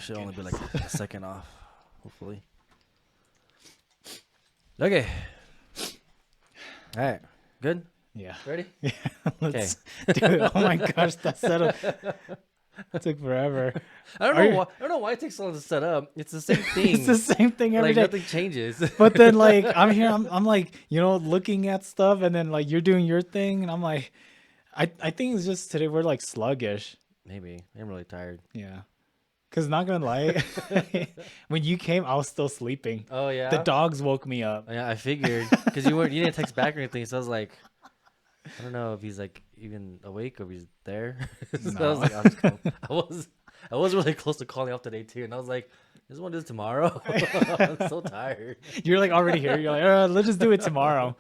should only be like a second off, hopefully. Okay. All right. Good? Yeah. Ready? Yeah. Okay. Dude, oh my gosh, that setup took forever. I don't know why it takes so long to set up. It's the same thing. It's the same thing every like day. nothing changes. But then like I'm here, I'm like, looking at stuff, and then like you're doing your thing, and I'm like, I think it's just today we're like sluggish. Maybe. I'm really tired. Yeah. Cause not gonna lie, when you came, I was still sleeping. Oh yeah. The dogs woke me up. Yeah, I figured because you didn't text back or anything, so I was like, I don't know if he's like even awake or if he's there. So I was like, I was really close to calling off today too, and I was like, this one is tomorrow. I'm so tired. You're like already here. You're like, let's just do it tomorrow.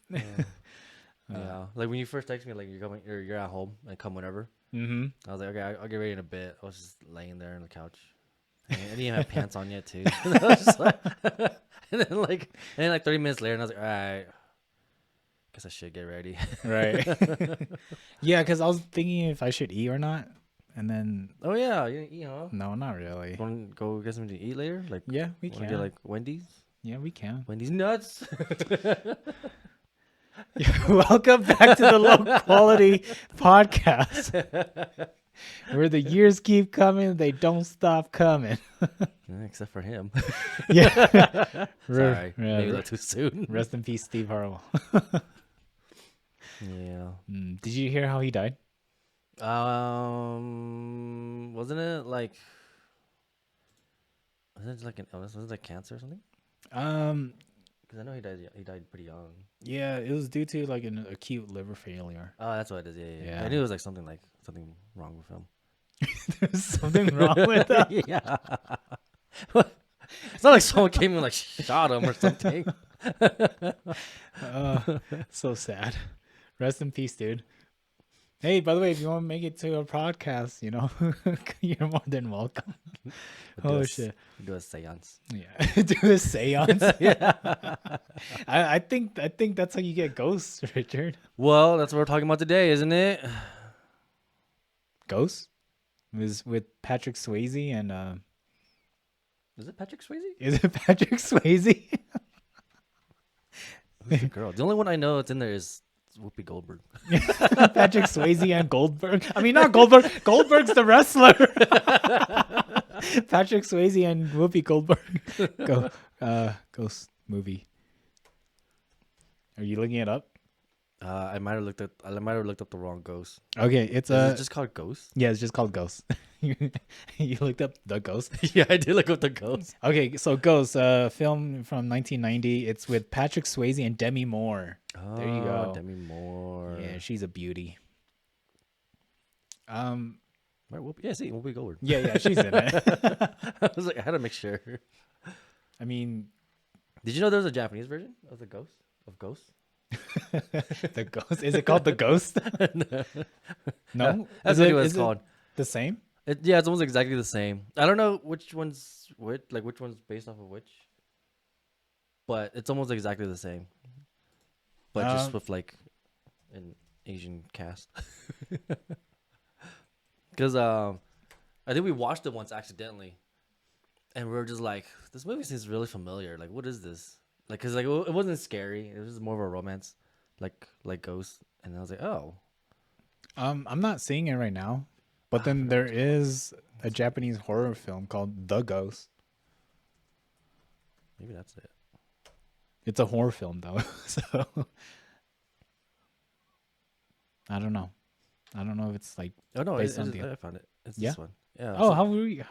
Yeah, like when you first texted me, like you're coming, you're at home, and come whenever. Mm-hmm. I was like, okay, I'll get ready in a bit. I was just laying there on the couch. I didn't even have pants on yet too. And I was just like, and then like 30 minutes later, and I was like, all right, guess I should get ready. Right. Yeah, because I was thinking if I should eat or not, and then Oh yeah, you know. no, not really. Want to go get something to eat later? Like Yeah, we wanna can. get like Wendy's. Yeah, we can. Wendy's nuts. Welcome back to the Low Quality Podcast, where the years keep coming, they don't stop coming. Except for him. Yeah. Sorry, Yeah, maybe a little too soon. Rest in peace, Steve Harwell. Yeah. Did you hear how he died? Wasn't it like? Wasn't it like an illness? Was it like cancer or something? Because I know he died. He died pretty young. Yeah, it was due to like an acute liver failure. Oh, that's what it is. Yeah. Yeah. I knew it was like something wrong with him. There's something wrong with that. Yeah. It's not like someone came and like shot him or something. So sad. Rest in peace, dude. Hey, by the way, if you want to make it to a podcast, you're more than welcome. Oh shit! Do a seance. Yeah, do a seance. Yeah. I think that's how you get ghosts, Richard. Well, that's what we're talking about today, isn't it? Ghosts? It was with Patrick Swayze and Is it Patrick Swayze? is it Patrick Swayze? Who's the girl? The only one I know that's in there is Whoopi Goldberg. Patrick Swayze and Goldberg. I mean, not Goldberg. Goldberg's the wrestler. Patrick Swayze and Whoopi Goldberg. Ghost movie. Are you looking it up? I might have looked up the wrong Ghost. Okay, it's Is it just called Ghost? yeah, it's just called Ghost. You looked up the Ghost. Yeah, I did look up the Ghost. Okay, so Ghost, film from 1990. It's with Patrick Swayze and Demi Moore. Oh, There you go. Demi Moore. Yeah, she's a beauty. Right, Whoopi Goldberg. Yeah, she's in it. I was like, I had to make sure. I mean, Did you know there was a Japanese version of the Ghost? Of Ghost? the Ghost. Is it called the Ghost? No, That's what it's called. The same? Yeah, it's almost exactly the same. I don't know which one's which one's based off of which, but it's almost exactly the same. But just with like an Asian cast. Because I think we watched it once accidentally, and we were just like, "This movie seems really familiar. Like, what is this?" Like, cause like it wasn't scary. It was just more of a romance, like Ghost. And I was like, "Oh." I'm not seeing it right now, but then there is a Japanese horror film called The Ghost. Maybe that's it. It's a horror film though, so I don't know. I don't know if it's like Oh no, based on I found it. It's Yeah? this one. Yeah. oh, how were you?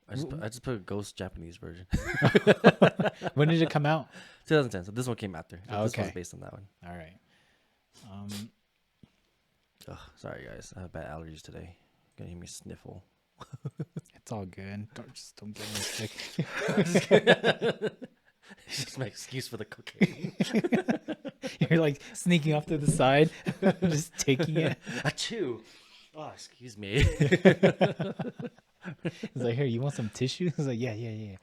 I just put a Ghost Japanese version. When did it come out? 2010. So this one came after. So This Okay. one's based on that one. All right. Ugh, sorry guys, I have bad allergies today. Gonna hear me sniffle. It's all good. Just don't get me sick. It's just my excuse for the cocaine. You're like sneaking off to the side, just taking it. Achoo. Oh, excuse me. He's like, here, you want some tissue? He's like, yeah. The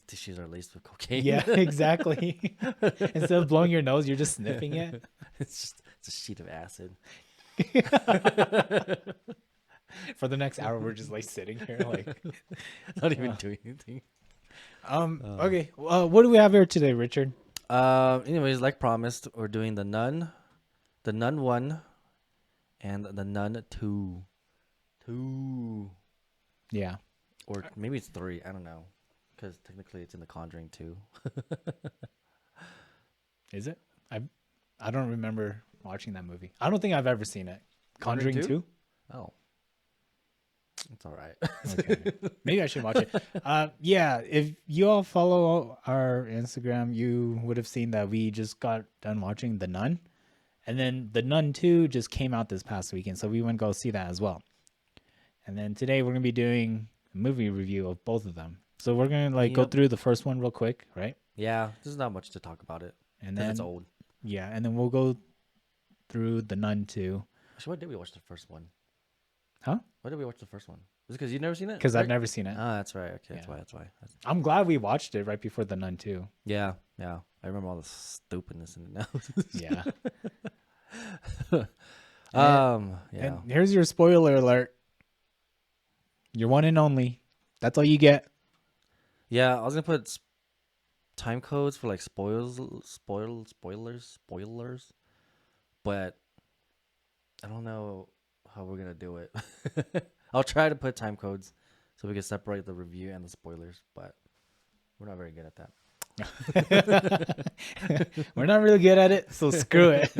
tissues are laced with cocaine. Yeah, exactly. Instead of blowing your nose, you're just sniffing it. It's a sheet of acid. For the next hour, we're just like sitting here, like. Not even doing anything. Okay. What do we have here today, Richard? Anyways, like promised, we're doing the Nun 1, and the Nun 2. Yeah. Or maybe it's 3. I don't know. Because technically it's in the Conjuring 2. Is it? I don't remember watching that movie. I don't think I've ever seen it. Conjuring Conjuring 2? Oh. It's all right. Okay. Maybe I should watch it. Yeah, if you all follow our Instagram, you would have seen that we just got done watching The Nun. And then The Nun 2 just came out this past weekend, so we went to go see that as well. And then today we're going to be doing a movie review of both of them. So we're going to go through the first one real quick, right? Yeah, there's not much to talk about it. And then it's old. Yeah, and then we'll go through The Nun 2. Actually, why did we watch the first one? Huh? Why did we watch the first one? Is it because you've never seen it? Because I've never seen it. Ah, that's right. Okay, Yeah. that's why. I'm glad we watched it right before The Nun 2. Yeah. I remember all the stupidness in it now. Yeah. Yeah. And here's your spoiler alert. Your one and only. That's all you get. Yeah, I was gonna put time codes for like spoilers, but I don't know how we're gonna do it. I'll try to put time codes so we can separate the review and the spoilers, but we're not very good at that. We're not really good at it, so screw it.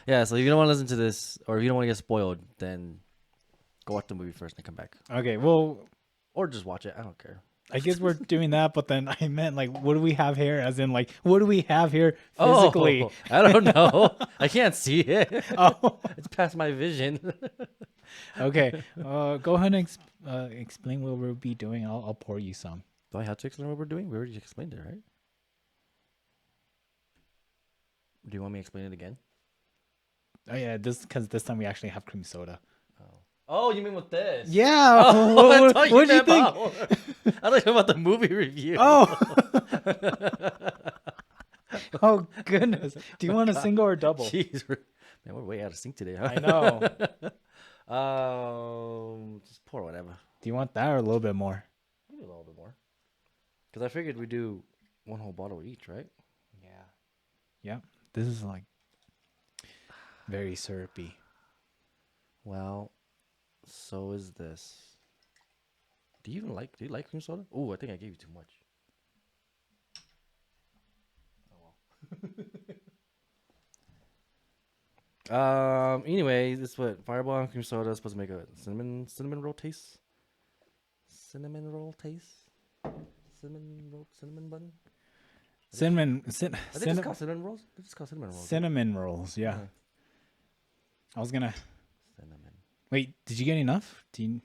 Yeah, so if you don't want to listen to this, or if you don't want to get spoiled, then go watch the movie first and come back, Okay, well, or just watch it. I don't care. I guess we're doing that, but then I meant like, what do we have here? As in, like, what do we have here physically? Oh, I don't know. I can't see it. Oh, It's past my vision. okay. Go ahead and explain what we'll be doing. I'll pour you some. Do I have to explain what we're doing? We already explained it, right? Do you want me to explain it again? Oh yeah, because this time we actually have cream soda. Oh, you mean with this? Yeah. Oh, what do you think? I thought you about the movie review. Oh. Oh goodness. Do you want a single or double? Jeez, man, we're way out of sync today, huh? I know. Just pour whatever. Do you want that or a little bit more? Maybe a little bit more. Because I figured we do one whole bottle each, right? Yeah. Yep. This is like very syrupy. Well, so is this. Do you like cream soda? Oh, I think I gave you too much. Oh well. Anyway, this is what Fireball and cream soda is supposed to make a cinnamon roll taste. Cinnamon roll taste. Cinnamon bun. I think it's called cinnamon rolls. It's called cinnamon rolls. Cinnamon rolls. Yeah. I was gonna. Cinnamon. Wait, did you get enough? Nah,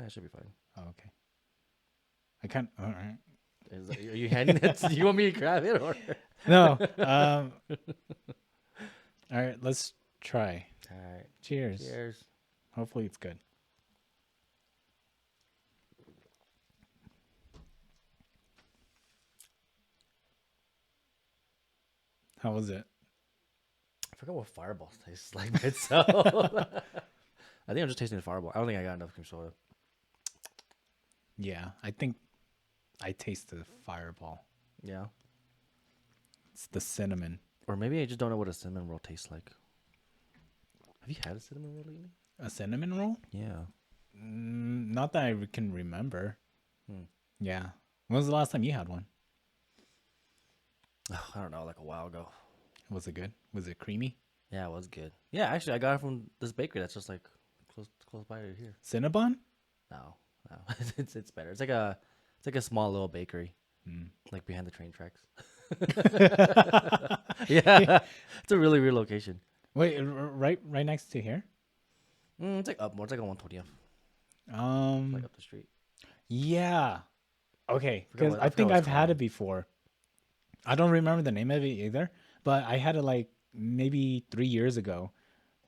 it should be fine. Oh, okay. I can't. All right. Are you handing it? Do you want me to grab it or? No. All right. Let's try. All right. Cheers. Cheers. Hopefully it's good. How was it? I forgot what Fireball tastes like by itself. I think I'm just tasting the Fireball. I don't think I got enough cream soda. Yeah, I think I tasted the Fireball. Yeah. It's the cinnamon. Or maybe I just don't know what a cinnamon roll tastes like. Have you had a cinnamon roll lately? A cinnamon roll? Yeah. Not that I can remember. Hmm. Yeah. When was the last time you had one? Oh, I don't know, like a while ago. Was it good? Was it creamy? Yeah, it was good. Yeah, actually, I got it from this bakery that's just like close by right here. Cinnabon? No, it's better. It's like a small little bakery, like behind the train tracks. Yeah, it's a really weird location. Wait, right next to here? It's like up more. It's like on 120th, like up the street. Yeah. Okay, because I I think forgot what I've it's had called. it before. I don't remember the name of it either, but I had it like maybe 3 years ago,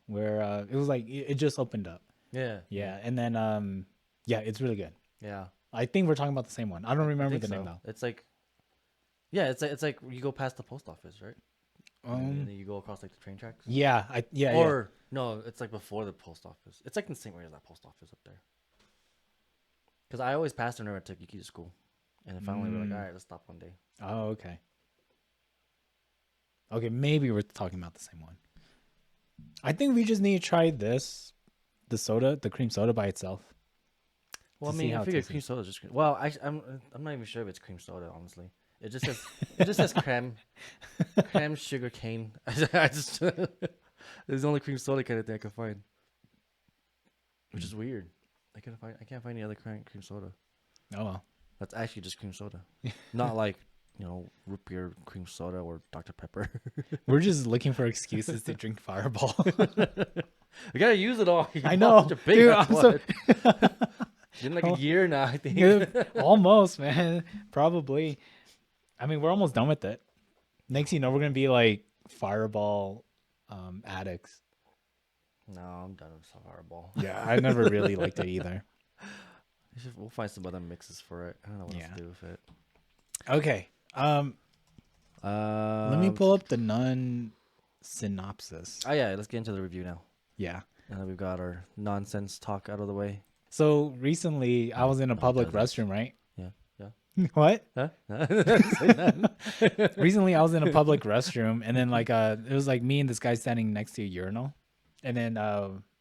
where it was like it just opened up. Yeah. Yeah, and then yeah, it's really good. Yeah. I think we're talking about the same one. I don't I remember think the name so. though. It's like, yeah, it's like you go past the post office, right? and then you go across like the train tracks. Yeah, Or no, it's like before the post office. It's like in the same area as that post office up there. Because I always passed whenever I took Yuki to school, and then finally we're like, all right, let's stop one day. Oh, okay. Okay, maybe we're talking about the same one. I think we just need to try this, the cream soda by itself. Well, I mean, I figure cream soda is just cream. Well, I'm not even sure if it's cream soda, honestly. It just says creme sugar cane. I just it's the only cream soda kind of thing I can find, which is weird. I can't find any other cream soda. Oh well, that's actually just cream soda, not like root beer cream soda or Dr Pepper. We're just looking for excuses to drink Fireball. We gotta use it all. I know, dude. In like a year now, I think. Almost, man. Probably. I mean, we're almost done with it. Next, we're gonna be like Fireball addicts. No, I'm done with Fireball. Yeah, I never really liked it either. We'll find some other mixes for it. I don't know what else to do with it. Okay. Let me pull up the Nun synopsis. Oh yeah, let's get into the review now. Yeah. Now that we've got our nonsense talk out of the way. So recently, I was in a public restroom, right? Yeah. What? Huh? Recently, I was in a public restroom, and then it was like me and this guy standing next to a urinal, and then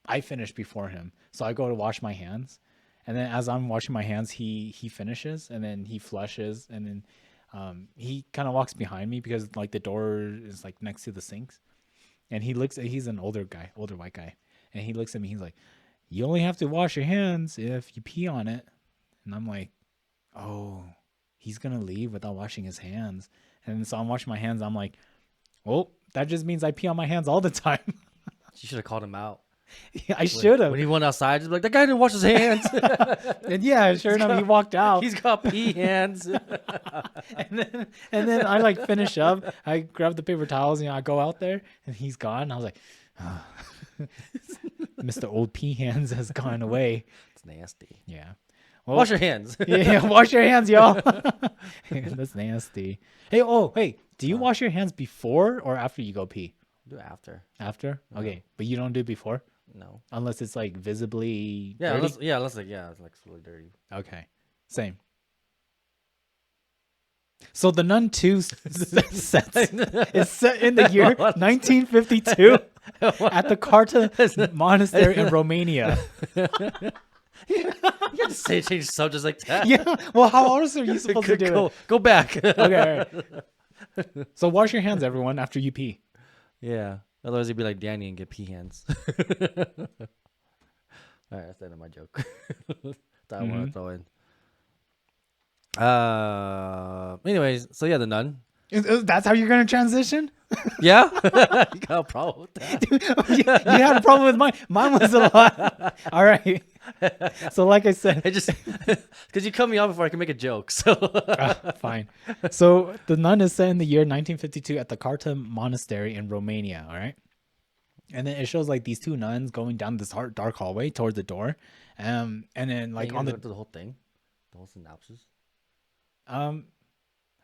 I finished before him, so I go to wash my hands, and then as I'm washing my hands, he finishes, and then he flushes, and then he kind of walks behind me because like the door is like next to the sinks, and he's an older white guy, and he looks at me, he's like, "You only have to wash your hands if you pee on it," and I'm like, "Oh." He's going to leave without washing his hands. And so I'm washing my hands. I'm like, well, that just means I pee on my hands all the time. You should have called him out. Yeah, I should have. When he went outside, just be like, that guy didn't wash his hands. And yeah, sure enough, he walked out. He's got pee hands. and then I like finish up. I grab the paper towels and I go out there and he's gone. I was like, oh. Mr. Old Pee Hands has gone away. It's nasty. Yeah. Well, wash your hands. Yeah, wash your hands, y'all. That's nasty. Hey, do you wash your hands before or after you go pee? Do it after. After? No. Okay, but you don't do it before? No. Unless it's like visibly dirty? Unless it's like really dirty. Okay, same. So the Nun 2 is set in the year 1952 at the Carta Monastery in Romania. You can't just say change subjects like that. Yeah. Well, how else are you supposed to do it? Go back. Okay. All right. So wash your hands, everyone, after you pee. Yeah. Otherwise, you'd be like Danny and get pee hands. All right, that's the end of my joke. That I want to throw in. Anyways, so yeah, the Nun. That's how you're gonna transition? Yeah. You got a problem with that? Dude, you had a problem with mine. Mine was a lot. All right. So like I said, I just because you cut me off before I can make a joke. So fine. So the Nun is set in the year 1952 at the Carta Monastery in Romania. All right. And then it shows like these two nuns going down this dark hallway towards the door, and then like on the whole thing, the whole synopsis.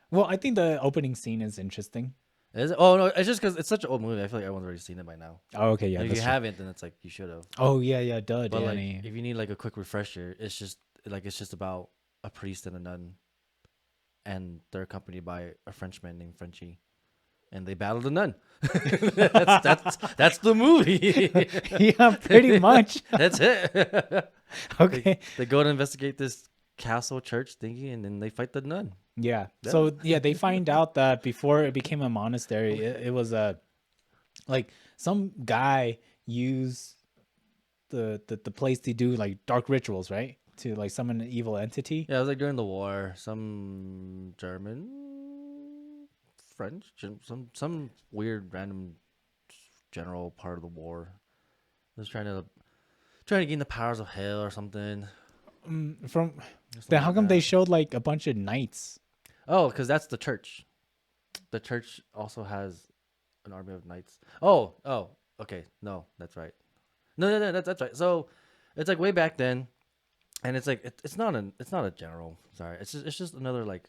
Well, I think the opening scene is interesting. Is it? Oh no, it's just because it's such an old movie. I feel like everyone's already seen it by now. Oh, okay, yeah. And if you haven't, then it's like you should have. Oh yeah, duh, But Danny. like, if you need like a quick refresher, it's just about a priest and a nun, and they're accompanied by a Frenchman named Frenchie, and they battle the nun. that's the movie. Yeah, pretty much. That's it. Okay. They go to investigate this castle church thingy, and then they fight the nun. Yeah. So yeah, they find out that before it became a monastery, it was like some guy used the place to do like dark rituals, right? To like summon an evil entity. Yeah, it was like during the war, some German, French, some weird random general part of the war was trying to gain the powers of hell or something. Then how come they showed like a bunch of knights? Oh, because that's the church. The church also has an army of knights. Oh, okay. No, that's right. No, that's right. So it's like way back then, and it's like it's not a general. Sorry, it's just another like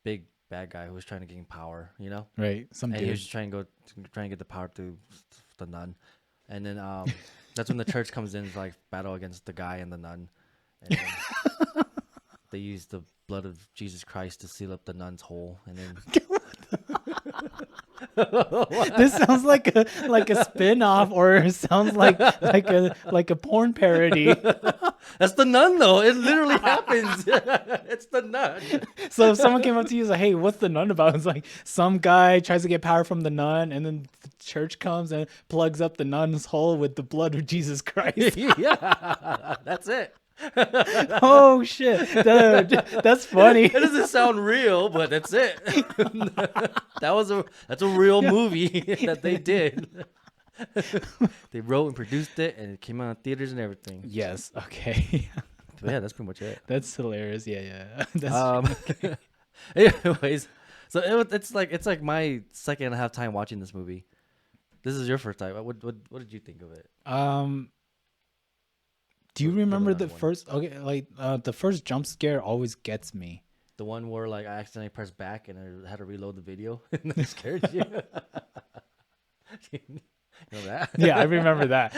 big bad guy who was trying to gain power, Right. Some and he was dude. just trying to get the power through the nun, and then that's when the church comes in to like battle against the guy and the nun, and then they use the blood of Jesus Christ to seal up the nun's hole, and then This sounds like a spin-off, or it sounds like a porn parody. that's the nun though. It literally happens. It's the nun. So if someone came up to you and was like, hey, what's the nun about? It's like some guy tries to get power from the nun, and then the church comes and plugs up the nun's hole with the blood of Jesus Christ. Yeah, that's it. Oh shit, dude, that's funny. It doesn't sound real, but that's it. That's a real movie that they did. They wrote and produced it, and it came out in theaters and everything. Yes. Okay. But yeah, that's pretty much it. That's hilarious. Yeah. That's Anyways, so it's like my second and a half time watching this movie. This is your first time. What did you think of it? Do you remember the one. first? Okay, like the first jump scare always gets me. The one where like I accidentally pressed back and I had to reload the video and that scared you. You know that? Yeah, I remember that.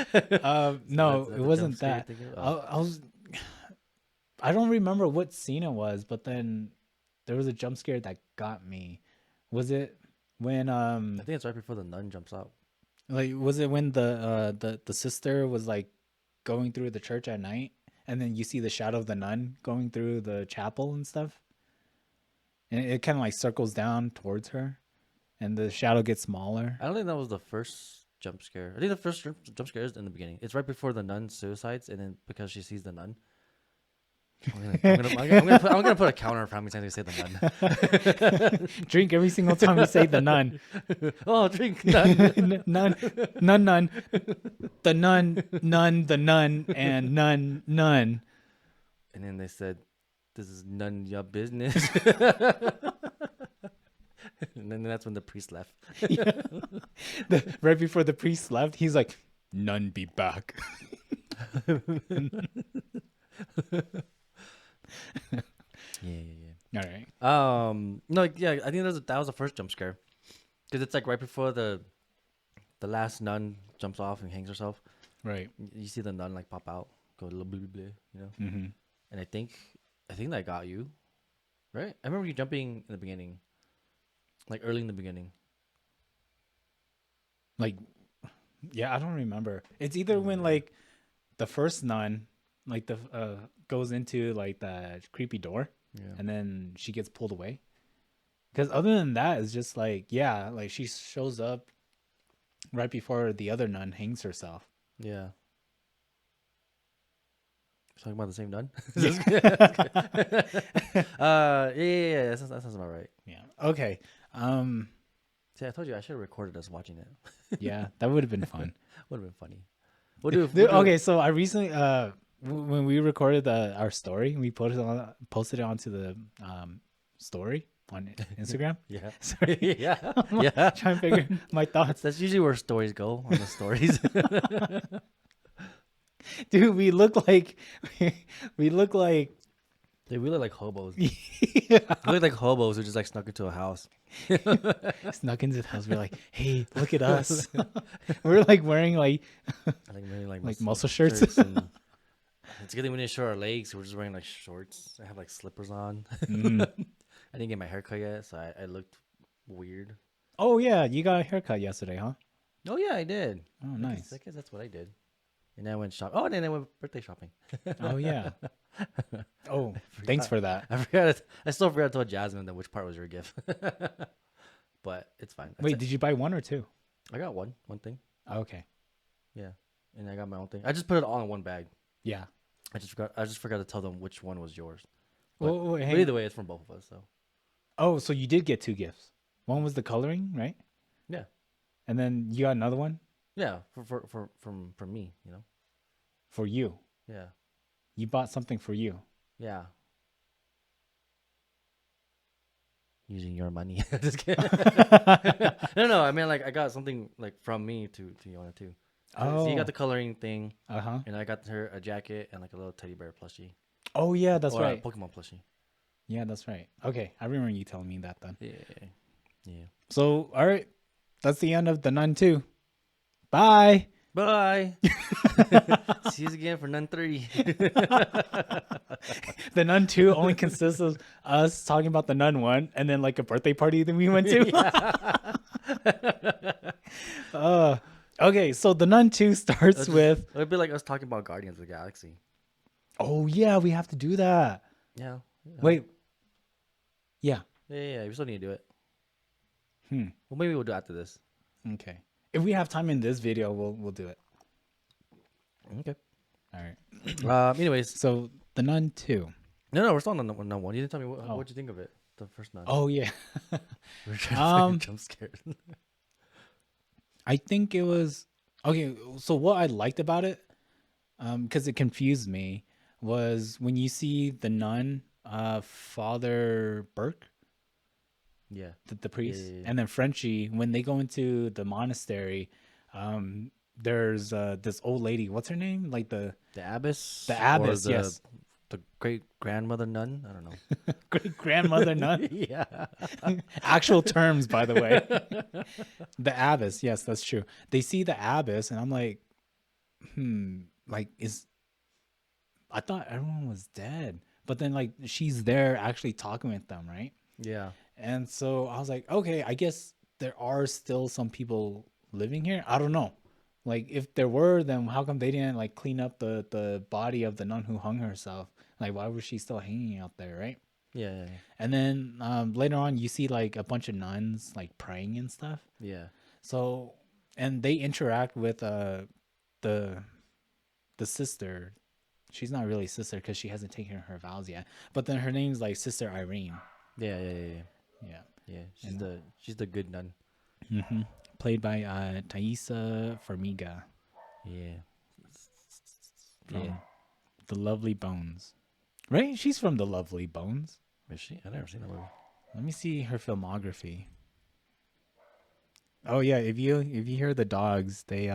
No, that's it the wasn't jump scare that. you're thinking of? I was. I don't remember what scene it was, but then there was a jump scare that got me. Was it when I think it's right before the nun jumps out. like was it when the sister was like going through the church at night, and then you see the shadow of the nun going through the chapel and stuff, and it kind of like circles down towards her, and the shadow gets smaller. I don't think that was the first jump scare. I think the first jump scare is in the beginning. It's right before the nun suicides, and then because she sees the nun. I'm gonna put a counter for how many times we say the nun. Drink every single time you say the nun. Oh, drink nun. Nun, the nun, and nun. And then they said, "This is none of your business." And then that's when the priest left. Yeah. Right before the priest left, he's like, "None be back." Yeah. All right. No, yeah, I think that was the first jump scare, because it's like right before the last nun jumps off and hangs herself. Right. You see the nun like pop out, go blah, blah, blah, Mm-hmm. And I think that got you, right? I remember you jumping in the beginning, like early in the beginning. Like, yeah, I don't remember. It's either when like the first nun, like the goes into like the creepy door, and then she gets pulled away. Because other than that, it's just like, yeah, like she shows up right before the other nun hangs herself. Yeah. Talking about the same nun? Yeah. That sounds about right. Yeah. Okay. See, I told you I should have recorded us watching it. Yeah, that would have been fun. Would have been funny. Okay, so I recently when we recorded our story, we posted it onto the story on Instagram. Yeah. Sorry. Yeah. Yeah. Trying to figure my thoughts. That's usually where stories go, on the stories. Dude, we look like we look like Dude, we look like hobos. yeah. We look like hobos who just like snuck into a house. Snuck into the house. We're like, hey, look at us. We're like wearing like Maybe like muscle shirts. and it's good that we didn't show our legs. We're just wearing like shorts. I have like slippers on. Mm. I didn't get my hair cut yet, so I looked weird. Oh yeah, you got a haircut yesterday, huh? Oh yeah, I did. Oh nice. I guess that's what I did. And then I went shop. Oh, and then I went birthday shopping. Oh yeah. Oh, thanks for that. I forgot. I still forgot to tell Jasmine that which part was your gift. But it's fine. Wait, did you buy one or two? I got one thing. Okay. Yeah, and I got my own thing. I just put it all in one bag. Yeah. I just forgot to tell them which one was yours. But, Well, but either way, it's from both of us. So oh, so you did get two gifts. One was the coloring, right? yeah, And then you got another one yeah, from me, for you. Yeah, You bought something for you. yeah. Using your money. Just kidding. No. I mean, like, I got something like from me to Yona too. Oh. So you got the coloring thing, Uh-huh. and I got her a jacket and like a little teddy bear plushie. Oh yeah, that's Or right. a Pokemon plushie. Yeah, that's right. Okay, I remember you telling me that then. Yeah. So, all right, that's the end of the Nun 2. Bye. Bye. See you again for Nun 3. The Nun 2 only consists of us talking about the Nun 1 and then like a birthday party that we went to. Okay, so the Nun 2 starts with. It would be like us talking about Guardians of the Galaxy. Oh, yeah, we have to do that. Yeah. Wait. Yeah. Yeah. We still need to do it. Hmm. Well, maybe we'll do it after this. Okay. If we have time in this video, we'll do it. Okay. All right. Anyways. So the Nun 2. No, we're still on the Nun 1. You didn't tell me what'd you think of it. The first Nun. Oh, yeah. We were trying to jump scared. I think it was okay. So what I liked about it, because it confused me, was when you see the nun, Father Burke, Yeah. the priest, Yeah. and then Frenchie, when they go into the monastery, there's this old lady. What's her name? Like the abbess. The abbess, or yes. The great grandmother nun. I don't know. great grandmother nun. Yeah. Actual terms, by the way. The abbess. Yes, that's true. They see the abbess, and I'm like, like I thought everyone was dead, but then like she's there actually talking with them, right? Yeah. And so I was like, okay, I guess there are still some people living here. I don't know. Like if there were, then how come they didn't like clean up the body of the nun who hung herself? Like why was she still hanging out there, right? Yeah. And then later on you see like a bunch of nuns like praying and stuff. Yeah. So and they interact with the sister. She's not really sister because she hasn't taken her vows yet. But then her name's like Sister Irene. Yeah. Yeah. She's the good nun. Mm-hmm. Played by Thaisa Farmiga. Yeah. From The Lovely Bones. Right? She's from The Lovely Bones. Is she? I never seen that movie. Let me see her filmography. Oh yeah, if you hear the dogs, they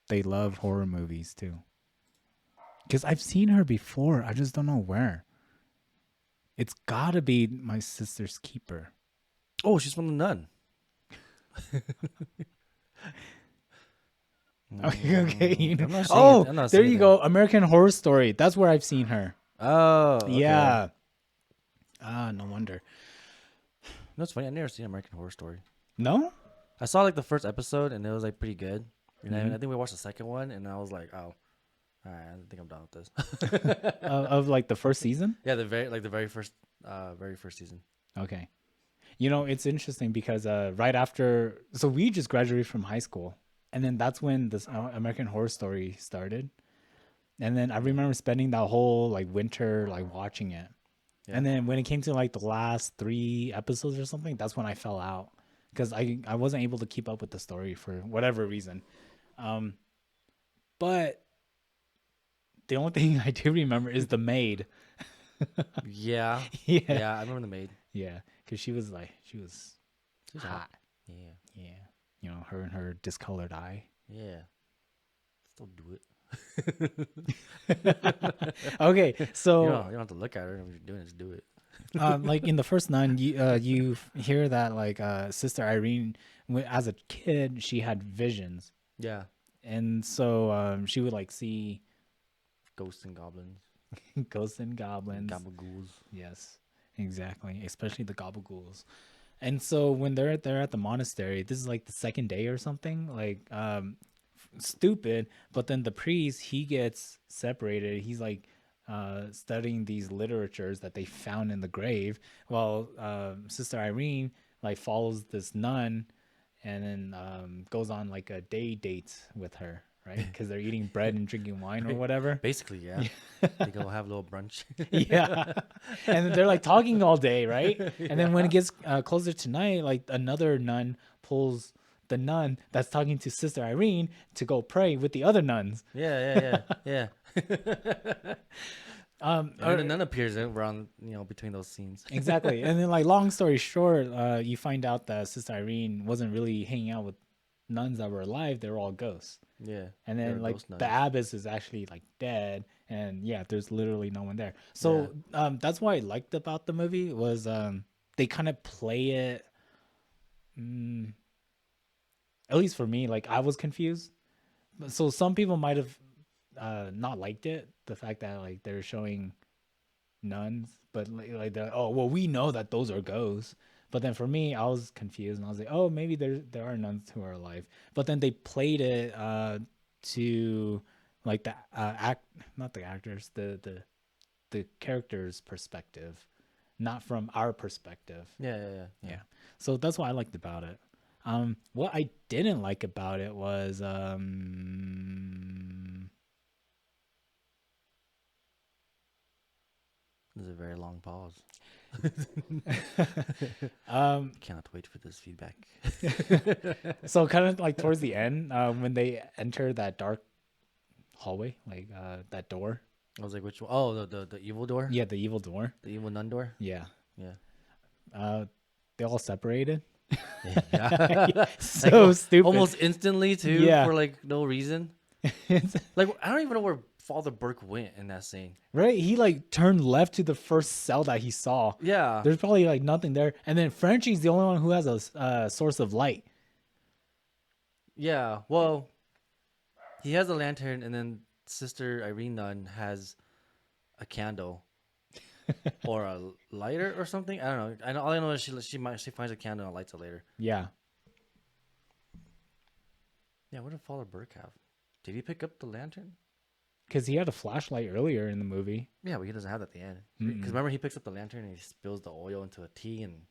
love horror movies too. Because I've seen her before, I just don't know where. It's gotta be My Sister's Keeper. Oh, she's from the Nun. Okay. I'm not seeing Oh, it. I'm not there seeing you it. go. American Horror Story. That's where I've seen her. Oh, okay. Yeah. Ah, no wonder. No, it's funny. I never seen American Horror Story. No? I saw like the first episode and it was like pretty good. And I think we watched the second one and I was like, oh, all right, I think I'm done with this. Of like the first season? Yeah, the very first season. Okay. You know, it's interesting because right after, so we just graduated from high school, and then that's when this American Horror Story started. And then I remember spending that whole like winter like watching it. Yeah. And then when it came to like the last 3 episodes or something, that's when I fell out because I wasn't able to keep up with the story for whatever reason. But the only thing I do remember is the maid. Yeah. Yeah. Yeah, I remember the maid. Yeah, because she was hot. Yeah. Yeah. You know, her and her discolored eye. Yeah. Still do it. Okay, so you don't have to look at her. If you're doing it, just do it. like in the first Nun, you hear that like Sister Irene, as a kid, she had visions, Yeah. and so she would like see Ghosts and goblins. ghosts and goblins. Gabagools. Yes, exactly. Especially the gobagools. And so when they're there at the monastery, this is like the second day or something. Like stupid, but then the priest, he gets separated. He's like studying these literatures that they found in the grave, while Sister Irene like follows this nun and then goes on like a day date with her, right? Because they're eating bread and drinking wine or whatever. Basically, yeah. They go have a little brunch. Yeah. And they're like talking all day, right? And then when it gets closer to night, like another nun pulls the nun that's talking to Sister Irene to go pray with the other nuns. Yeah. And then the nun appears around, between those scenes. Exactly. And then like long story short, you find out that Sister Irene wasn't really hanging out with nuns that were alive. They were all ghosts. Yeah. And then like the abbess is actually like dead, and yeah, there's literally no one there. So that's what I liked about the movie was they kind of play it. Mm, at least for me, like I was confused. So some people might have not liked it, the fact that like they're showing nuns, but like they're, oh well, we know that those are ghosts. But then for me, I was confused, and I was like, oh, maybe there are nuns who are alive. But then they played it to like the not the actors, the characters' perspective, not from our perspective. Yeah. So that's what I liked about it. What I didn't like about it was There's a very long pause. Cannot wait for this feedback. so kind of like towards the end, when they enter that dark hallway, like that door. I was like, which one? Oh, the evil door? Yeah, the evil door. The evil nun door? Yeah. Yeah. They all separated. Yeah. So stupid. Almost instantly, too, Yeah. for like no reason. Like, I don't even know where Father Burke went in that scene. Right? He like turned left to the first cell that he saw. Yeah. There's probably like nothing there. And then Frenchie's the only one who has a source of light. Yeah. Well, he has a lantern, and then Sister Irene Nun has a candle or a lighter or something. I don't know. All I know is she finds a candle and lights it later. Yeah. Yeah. What did Father Burke have? Did he pick up the lantern? Because he had a flashlight earlier in the movie. Yeah, but he doesn't have that at the end. Because remember, he picks up the lantern and he spills the oil into a tea and.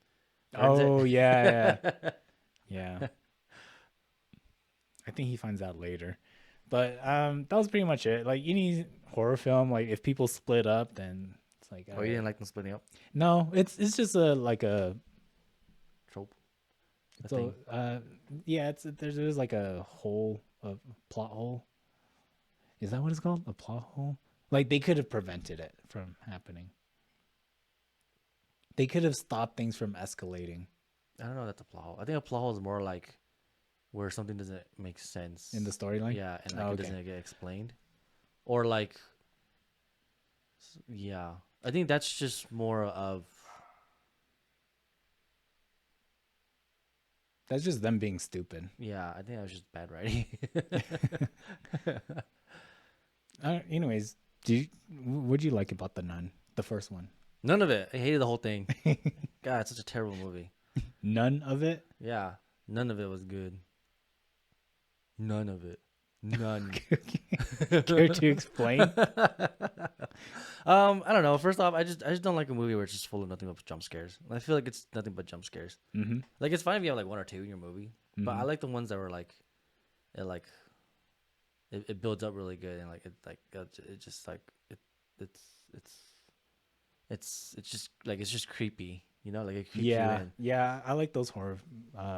Oh, yeah. Yeah. I think he finds out later. But that was pretty much it. Like any horror film, like if people split up, then it's like. Oh, you didn't like them splitting up? No, it's just a Trope. so yeah, there's like a plot hole. Is that what it's called? A plot hole? Like they could have prevented it from happening. They could have stopped things from escalating. I don't know. That's a plot hole. I think a plot hole is more like where something doesn't make sense In the storyline? Yeah, and like it okay. doesn't get explained, or like, yeah. I think that's just more of. That's just them being stupid. Yeah, I think that was just bad writing. Anyways, what'd you like about The Nun, the first one? None of it. I hated the whole thing. God, it's such a terrible movie. None of it? Yeah, none of it was good. None of it. None. Care to explain? I don't know. First off, I just don't like a movie where it's just full of nothing but jump scares. I feel like it's nothing but jump scares. Mm-hmm. Like it's fine if you have like one or two in your movie, but I like the ones that were like, it builds up really good and it just like it's just like it's just creepy, you know, like it creeps you in. Yeah, I like those horror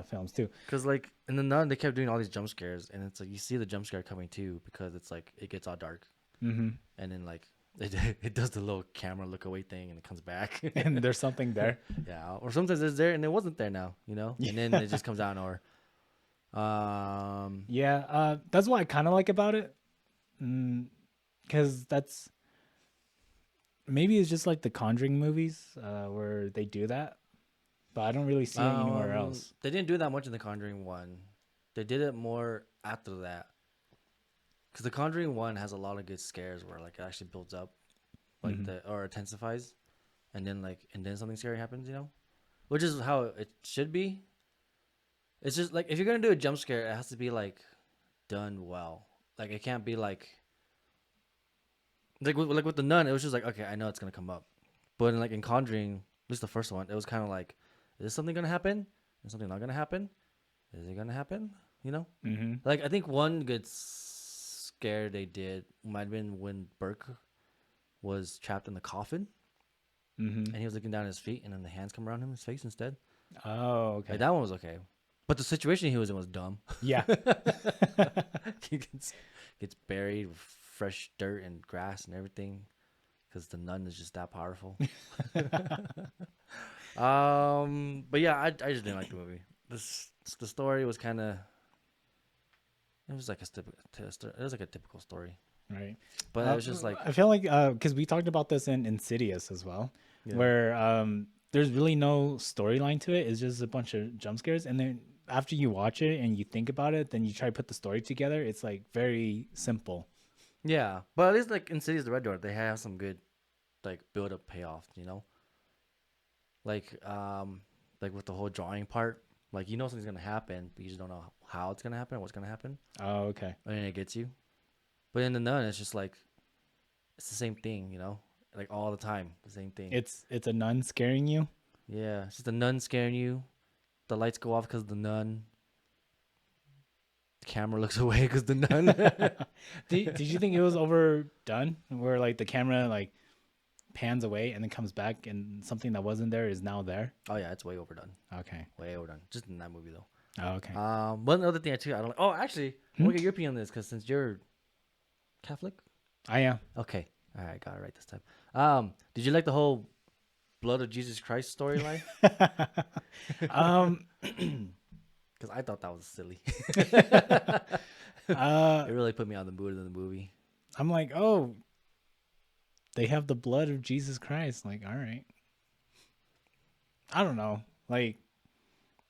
films too. Cause like in the Nun, they kept doing all these jump scares, and it's like you see the jump scare coming too, because it's like it gets all dark, and then like it does the little camera look away thing, and it comes back, and there's something there. Yeah, or sometimes it's there and it wasn't there now, you know, and then it just comes out, or that's what I kind of like about it, because that's. Maybe it's just like the Conjuring movies where they do that, but I don't really see it anywhere else. They didn't do that much in the Conjuring 1. They did it more after that. Because the Conjuring 1 has a lot of good scares where like it actually builds up, like or intensifies, and then something scary happens, you know, which is how it should be. It's just like if you're gonna do a jump scare, it has to be like done well. Like it can't be like. Like with the Nun, it was just like, okay, I know it's gonna come up, but in Conjuring, at least the first one, it was kind of like, is something gonna happen? Is something not gonna happen? Is it gonna happen? You know, like I think one good scare they did might have been when Burke was trapped in the coffin, and he was looking down at his feet, and then the hands come around his face instead. Oh, okay. Like that one was okay, but the situation he was in was dumb. Yeah, He gets buried with fresh dirt and grass and everything because the Nun is just that powerful. But yeah, I just didn't like the movie. The story was kind of, it was like a typical story. Right. But it was just like, I feel like because we talked about this in Insidious as well, yeah. where there's really no storyline to it. It's just a bunch of jump scares, and then after you watch it and you think about it, then you try to put the story together. It's like very simple. Yeah, but at least like in Cities of the Red Door, they have some good like build up payoff, like with the whole drawing part, like something's gonna happen, but you just don't know how it's gonna happen, what's gonna happen, Oh, okay. and then it gets you. But in the Nun, it's just like it's the same thing, like all the time, the same thing. It's a nun scaring you. Yeah, it's just the nun scaring you. The lights go off because of the nun. The camera looks away because the nun. Did you think it was overdone, where like the camera like pans away and then comes back and something that wasn't there is now there? Oh yeah, it's way overdone. Okay. Way overdone. Just in that movie though. Oh, okay. One other thing too, I don't. Oh, actually, I want to get your opinion on this because since you're Catholic. I am. Okay. All right, got it right this time. Did you like the whole blood of Jesus Christ storyline? Because I thought that was silly. It really put me on the mood of the movie. I'm like, oh, they have the blood of Jesus Christ. Like, all right. I don't know. Like,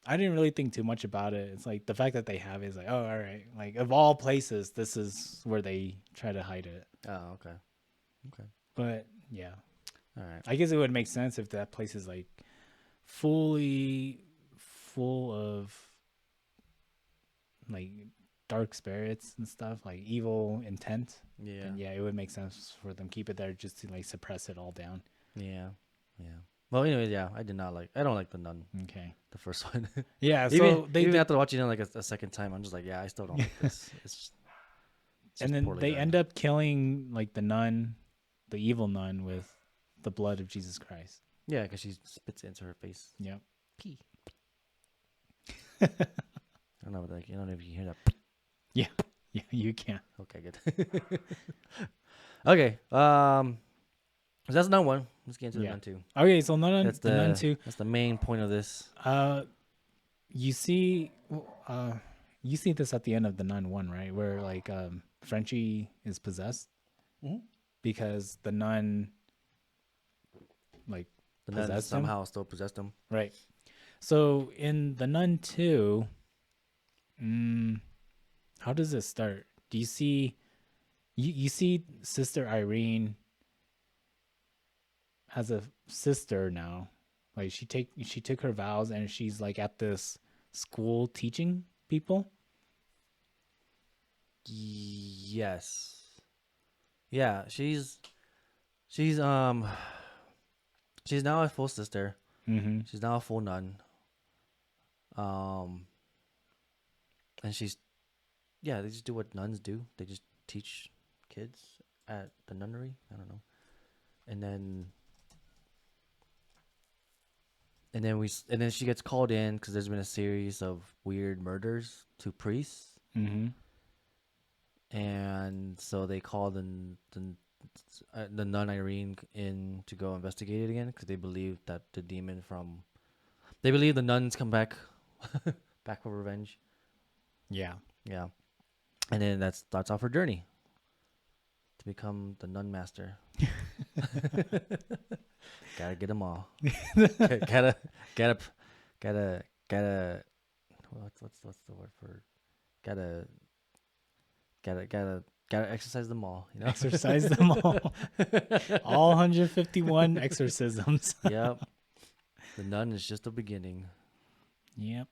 I didn't really think too much about it. It's like the fact that they have it is like, oh, all right. Like, of all places, this is where they try to hide it. Oh, okay. Okay. But yeah. All right. I guess it would make sense if that place is like fully full of like dark spirits and stuff, like evil intent. Yeah. And yeah, it would make sense for them keep it there just to like suppress it all down. Yeah. Yeah. Well, anyways, yeah, I don't like the Nun, Okay. the first one. Yeah. even So they even did, after watching it like a second time, I'm just like, yeah, I still don't like this. It's and just then poorly they done. end up killing like the nun, the evil nun, with the blood of Jesus Christ. Yeah, because she spits it into her face. Yep. Pee. I don't know, like, you don't know if you hear that. Yeah. Yeah, you can. Okay, good. Okay, so that's Nun 1. Let's get into the Yeah. Nun 2. Okay, so Nun, That's the Nun 2. That's the main point of this. You see this at the end of the Nun 1, right? Where like Frenchie is possessed because the nun like The Nun possessed him. somehow still possessed him. Right. So in the Nun 2, how does it start? Do you see you see Sister Irene as a sister now? Like she took her vows and she's like at this school teaching people. Yes. Yeah, she's now a full sister. Mm-hmm. She's now a full nun. And they just do what nuns do. They just teach kids at the nunnery. I don't know. And then she gets called in because there's been a series of weird murders to priests. Mm-hmm. And so they call the nun Irene in to go investigate it again because they believe that they believe the nuns come back back for revenge. Yeah. Yeah. And then that starts off her journey to become the nun master. Gotta get them all. gotta what's the word for gotta exercise them all, Exercise them all 151 exorcisms. Yep. The Nun is just the beginning. Yep.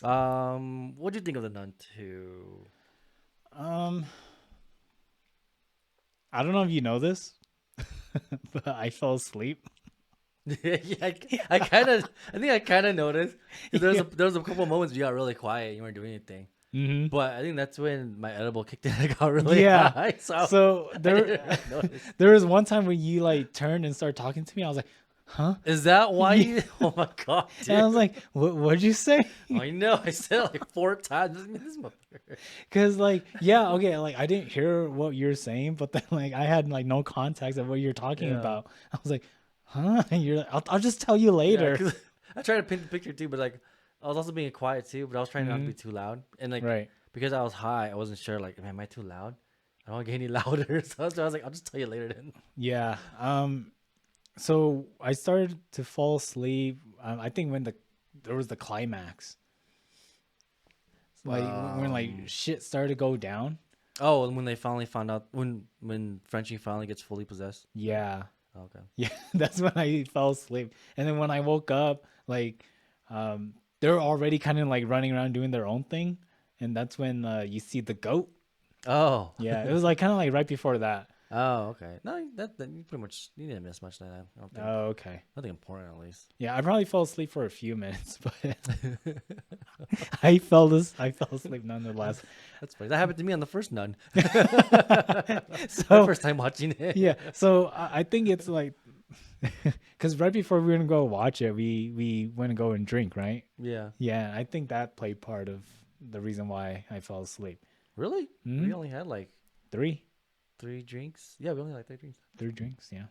What do you think of the Nun 2? I don't know if you know this, but I fell asleep. Yeah, I think I kind of noticed. There was a couple moments you got really quiet. You weren't doing anything. Mm-hmm. But I think that's when my edible kicked in. I got really high. So there was one time when you like turned and started talking to me. I was like, huh? Is that why you? Oh my god! Dude. And I was like, what'd you say? I know. I said it like 4 times. This motherfucker. Cause like, yeah, okay, like I didn't hear what you're saying, but then like I had like no context of what you're talking about. I was like, huh? And you're like, I'll just tell you later. Yeah, I tried to paint the picture too, but like I was also being quiet too, but I was trying not to be too loud. And like right. because I was high, I wasn't sure like, am I too loud? I don't want to get any louder. So I was like, I'll just tell you later then. Yeah. So I started to fall asleep. I think when there was the climax, like when like shit started to go down. Oh, and when they finally found out when Frenchie finally gets fully possessed. Yeah. Okay. Yeah, that's when I fell asleep. And then when I woke up, like, they're already kind of like running around doing their own thing, and that's when you see the goat. Oh. Yeah, it was like kind of like right before that. Oh, okay. No, that you pretty much you didn't miss much. That I don't think. Oh, okay. Nothing important at least. Yeah, I probably fell asleep for a few minutes, but I fell asleep nonetheless. That's funny. That happened to me on the first Nun. So First time watching it. yeah, so I think it's like, because right before we were gonna go watch it, we went to go and drink, right? Yeah. Yeah, I think that played part of the reason why I fell asleep. Really? Mhm. We only had like Three drinks. Yeah, we only had like 3 drinks. drinks, yeah.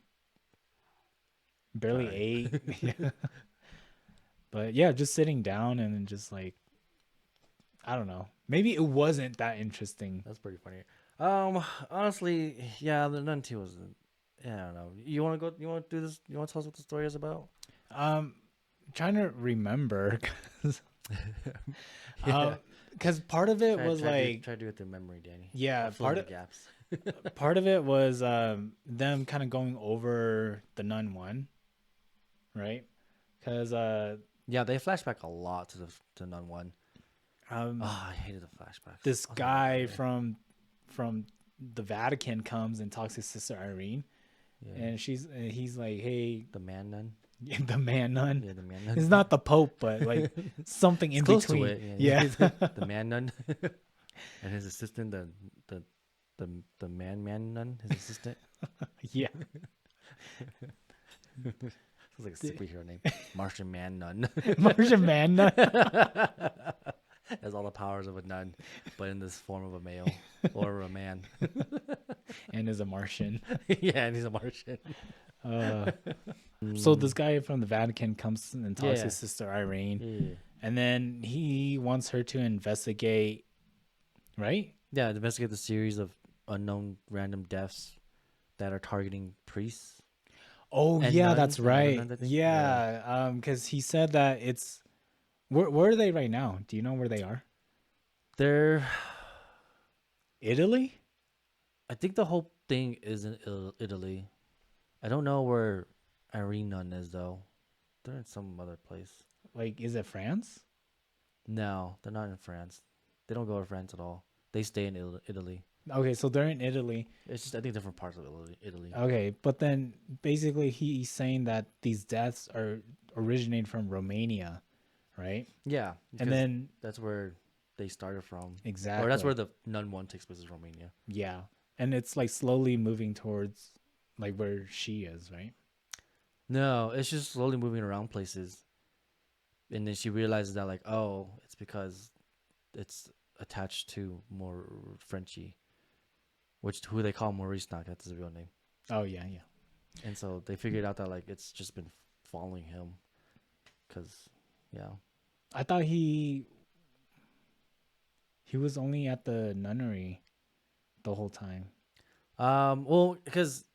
Barely Sorry. 8. Yeah. But yeah, just sitting down and then just like, I don't know. Maybe it wasn't that interesting. That's pretty funny. Honestly, yeah, the Nun 2 was. Yeah, I don't know. You want to go? You want to do this? You want to tell us what the story is about? Trying to remember Yeah. because part of it was like, try to do it through memory, Danny. yeah, I'll fill in the gaps. part of it was them kind of going over the Nun 1, right? Because Yeah, they flashback a lot to Nun 1. um I hated the flashbacks. this Oh, guy yeah. from the Vatican comes and talks to Sister Irene, Yeah. and he's like, hey, The man nun. the man nun. Yeah, the man nun. It's not the Pope, but like something in Close between. to it. Yeah. The man nun. And his assistant, the man nun, his assistant. Yeah. Sounds like a superhero name. Martian man nun. Martian man nun. Has all the powers of a nun, but in this form of a male or a man. And is a Martian. Yeah, and he's a Martian. So this guy from the Vatican comes and talks Yeah. to Sister Irene, Yeah. and then he wants her to investigate, right? Yeah, investigate the series of unknown random deaths that are targeting priests. Oh And yeah, nuns, that's and other right. nuns, I think. Yeah, because he said that it's where are they right now? Do you know where they are? They're, Italy? I think the whole thing is in Italy. I don't know where Irene Nun is though. They're in some other place. Like, is it France? No, they're not in France. They don't go to France at all. They stay in Italy. Okay, so they're in Italy. It's just I think different parts of Italy. Okay, but then basically he's saying that these deaths are originating from Romania, right? Yeah, And because then that's where they started from. exactly, Or that's where the Nun 1 takes place, is Romania. yeah, and it's like slowly moving towards like where she is, right? No, it's just slowly moving around places. And then she realizes that, like, oh, it's because it's attached to more Frenchie, who they call Maurice Knock. That's his real name. Oh yeah, yeah. And so they figured out that, like, it's just been following him. Because, yeah. I thought he was only at the nunnery the whole time. Well, because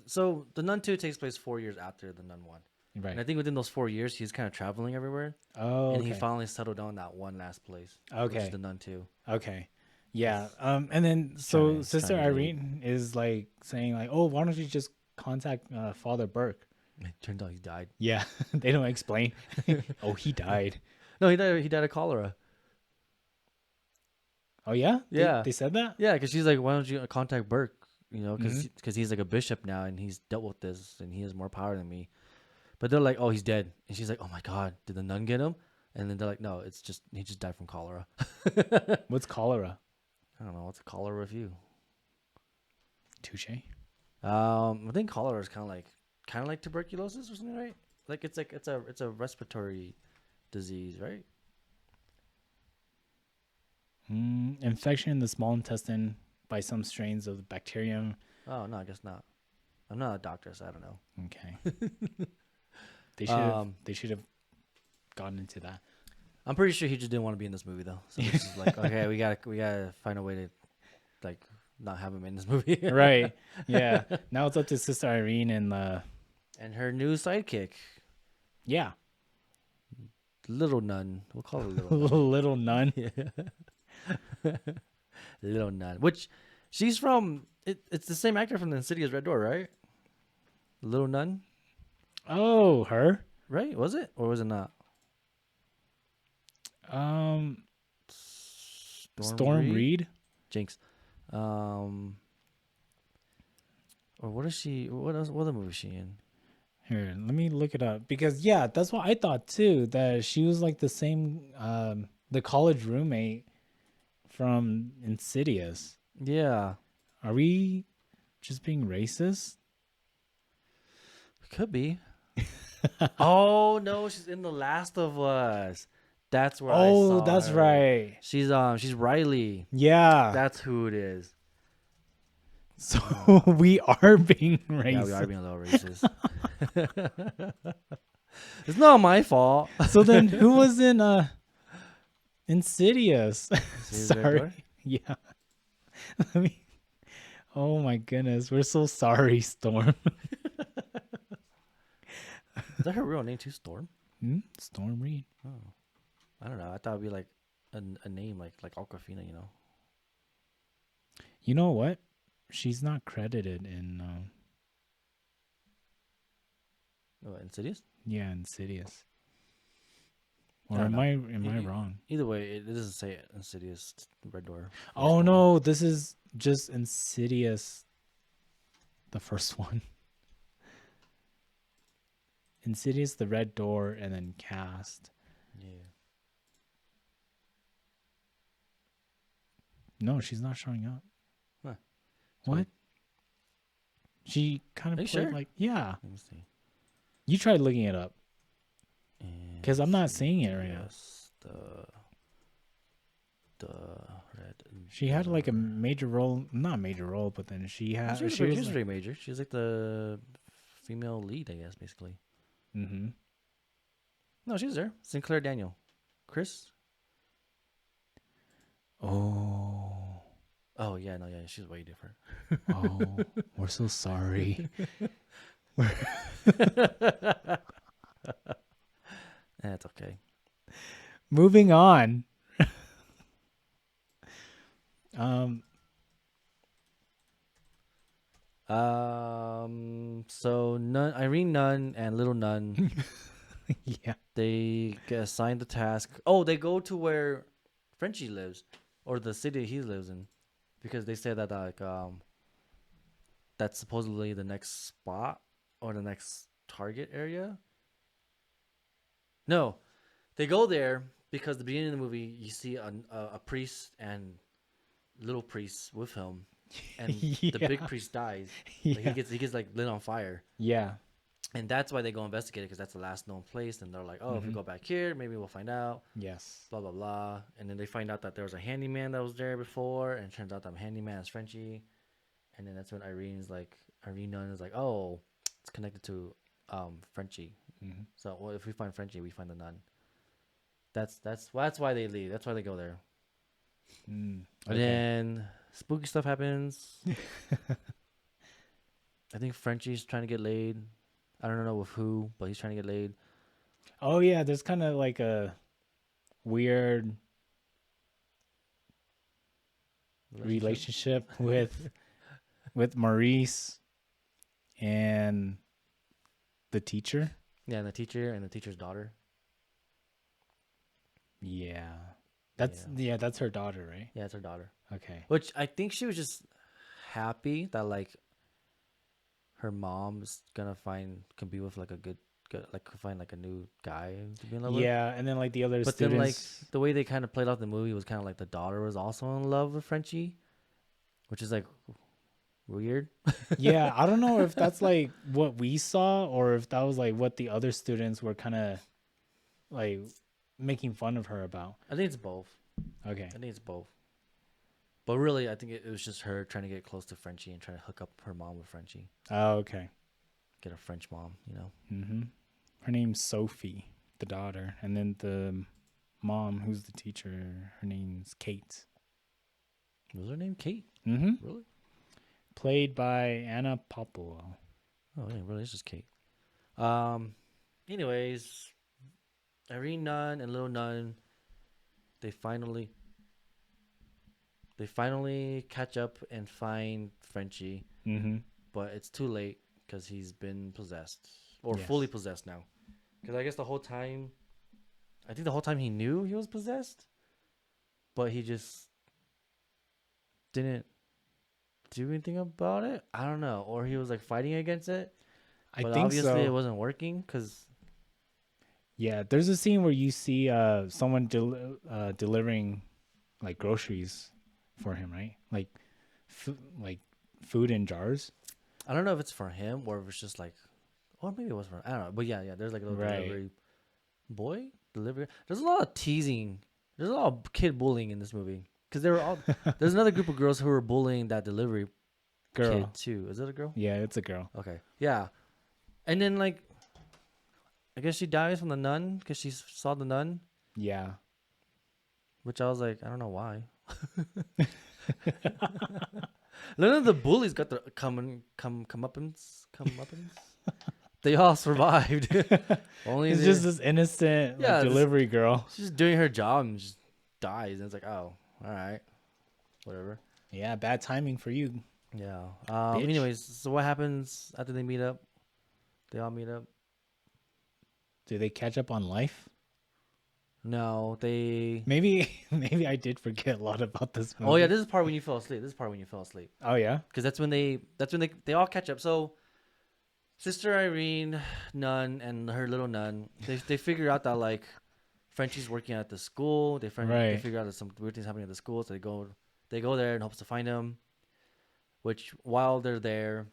so the Nun 2 takes place 4 years after the Nun 1. Right. And I think within those 4 years, he's kind of traveling everywhere. Oh, And okay. he finally settled down that one last place. Which Okay. is the Nun 2. Okay. Yeah. And then He's so trying Sister to Irene is like saying like, "Oh, why don't you just contact Father Burke?" It turned out he died. Yeah, they don't explain. Oh, he died. No, he died of cholera. Oh yeah. Yeah. They said that. Yeah, because she's like, why don't you contact Burke? You know, because Mhm. he's like a bishop now and he's dealt with this and he has more power than me. But they're like, oh, he's dead. And she's like, oh my God, did the nun get him? And then they're like, no, he just died from cholera. What's cholera? I don't know. What's a cholera review? Touche. I think cholera is kind of like tuberculosis or something, right? Like it's a respiratory disease, right? Infection in the small intestine by some strains of the bacterium. Oh no, I guess not. I'm not a doctor, so I don't know. Okay. They should have gotten into that. I'm pretty sure he just didn't want to be in this movie though. So he's just like, okay, we gotta find a way to like not have him in this movie. Right. Yeah. Now it's up to Sister Irene and And her new sidekick, yeah, Little Nun. We'll call her Little Nun. Little Nun. Yeah. Little Nun. Which she's from. It's the same actor from the Insidious Red Door, right? Little Nun, Oh, her. right? Was it or was it not? Storm Reed. Jinx. Or what is she? What else? What other movie is she in? Here, let me look it up because yeah, that's what I thought too. That she was like the same, the college roommate from Insidious. Yeah, Are we just being racist? could be. Oh no, she's in The Last of Us. That's where I saw that's her. right. She's Riley. Yeah. That's who it is. So we are being racist. Yeah, we are being a little racist. It's not my fault. So then who was in Insidious? Insidious Red Door? Sorry. Yeah. Let me. Oh my goodness. We're so sorry, Storm. Is that her real name too? Storm? Storm Reed. Oh, I don't know. I thought it'd be like a name like Aquafina, you know. You know what? She's not credited in Oh, Insidious? yeah, Insidious. I Or don't am know. I wrong? Either way, it doesn't say it. Insidious Red Door. Oh no, this is just Insidious, the first one. Insidious, the Red Door, and then Cast. Yeah. No, she's not showing up. Huh. What? She kind Are of you played sure? like yeah. Let me see. You tried looking it up because I'm not seeing it right now. Yes, the red. She had like a major role, not major role, but then she had. She was like, very major. She was like the female lead, I guess, basically. mm-hmm. No, she's there. Sinclair Daniel, Chris. Oh, Oh yeah, no, yeah, she's way different. oh, we're so sorry. That's okay. Moving on. So Irene Nunn and Little Nun, Yeah. they get assigned the task. Oh, they go to where Frenchie lives, or the city he lives in, because they say that that's supposedly the next spot or the next target area. No, they go there because the beginning of the movie you see a priest and little priest with him, and the big priest dies. Like, Yeah. he gets like lit on fire, Yeah. and that's why they go investigate it because that's the last known place. And they're like, oh, if we go back here, maybe we'll find out. Yes. Blah blah blah. And then they find out that there was a handyman that was there before, and it turns out that handyman is Frenchie. And then that's when Irene Nunn is like, oh, it's connected to Frenchie. Mm-hmm. So well, if we find Frenchie, we find the nun. That's why they leave. That's why they go there. Mm, And then spooky stuff happens. I think Frenchie's trying to get laid. I don't know with who, but he's trying to get laid. Oh yeah, there's kind of like a weird relationship with Maurice and the teacher. Yeah, and the teacher and the teacher's daughter. Yeah. That's her daughter, right? Yeah, it's her daughter. Okay. Which I think she was just happy that like her mom's gonna can be with like a good like find like a new guy to be in love with. Yeah, and then like the other But students. then like the way they kind of played off the movie was kind of like the daughter was also in love with Frenchie, which is like weird. Yeah, I don't know if that's like what we saw or if that was like what the other students were kind of like making fun of her about. I think it's both. Okay. I think it's both. But really, I think it was just her trying to get close to Frenchie and trying to hook up her mom with Frenchie. Oh, okay. Get a French mom, you know? Mm-hmm. Her name's Sophie, the daughter. And then the mom, who's the teacher, her name's Kate. Was her name Kate? Mm-hmm. Really? played by Anna Popplewell. Oh, yeah, really, it's just Kate. Um, anyways, Irene Nun and Little Nun, they finally they finally catch up and find Frenchie, Mm-hmm. but it's too late because he's been possessed or Yes. fully possessed now. Because I guess I think the whole time he knew he was possessed, but he just didn't do anything about it. I don't know, or he was like fighting against it, I but think obviously it so. wasn't working because Yeah, there's a scene where you see someone delivering like groceries for him, right? Like food in jars. I don't know if it's for him or if it's just like, or maybe it was for I don't know. But yeah, there's like a little Right. delivery boy delivery. There's a lot of teasing. There's a lot of kid bullying in this movie because they were all. There's another group of girls who were bullying that delivery kid Girl. too. Is it a girl? Yeah, it's a girl. Okay, yeah. And then like, I guess she dies from the nun because she saw the nun, Yeah. which I was like, I don't know why. None of the bullies got the comeuppance. They all survived. Only It's just this innocent like yeah, delivery girl. she's just doing her job and just dies, and it's like, oh, all right, whatever. Yeah, bad timing for you. Yeah. Bitch. Anyways, so what happens after they meet up? They all meet up. Do they catch up on life? No, they. Maybe I did forget a lot about this movie. Oh yeah, this is part when you fell asleep. Oh yeah. Because that's when they all catch up. So, Sister Irene, nun, and her little nun, they figure out that like Frenchie's working at the school. They Right. figure out that some weird things happening at the school, so they go there in hopes to find him. Which while they're there,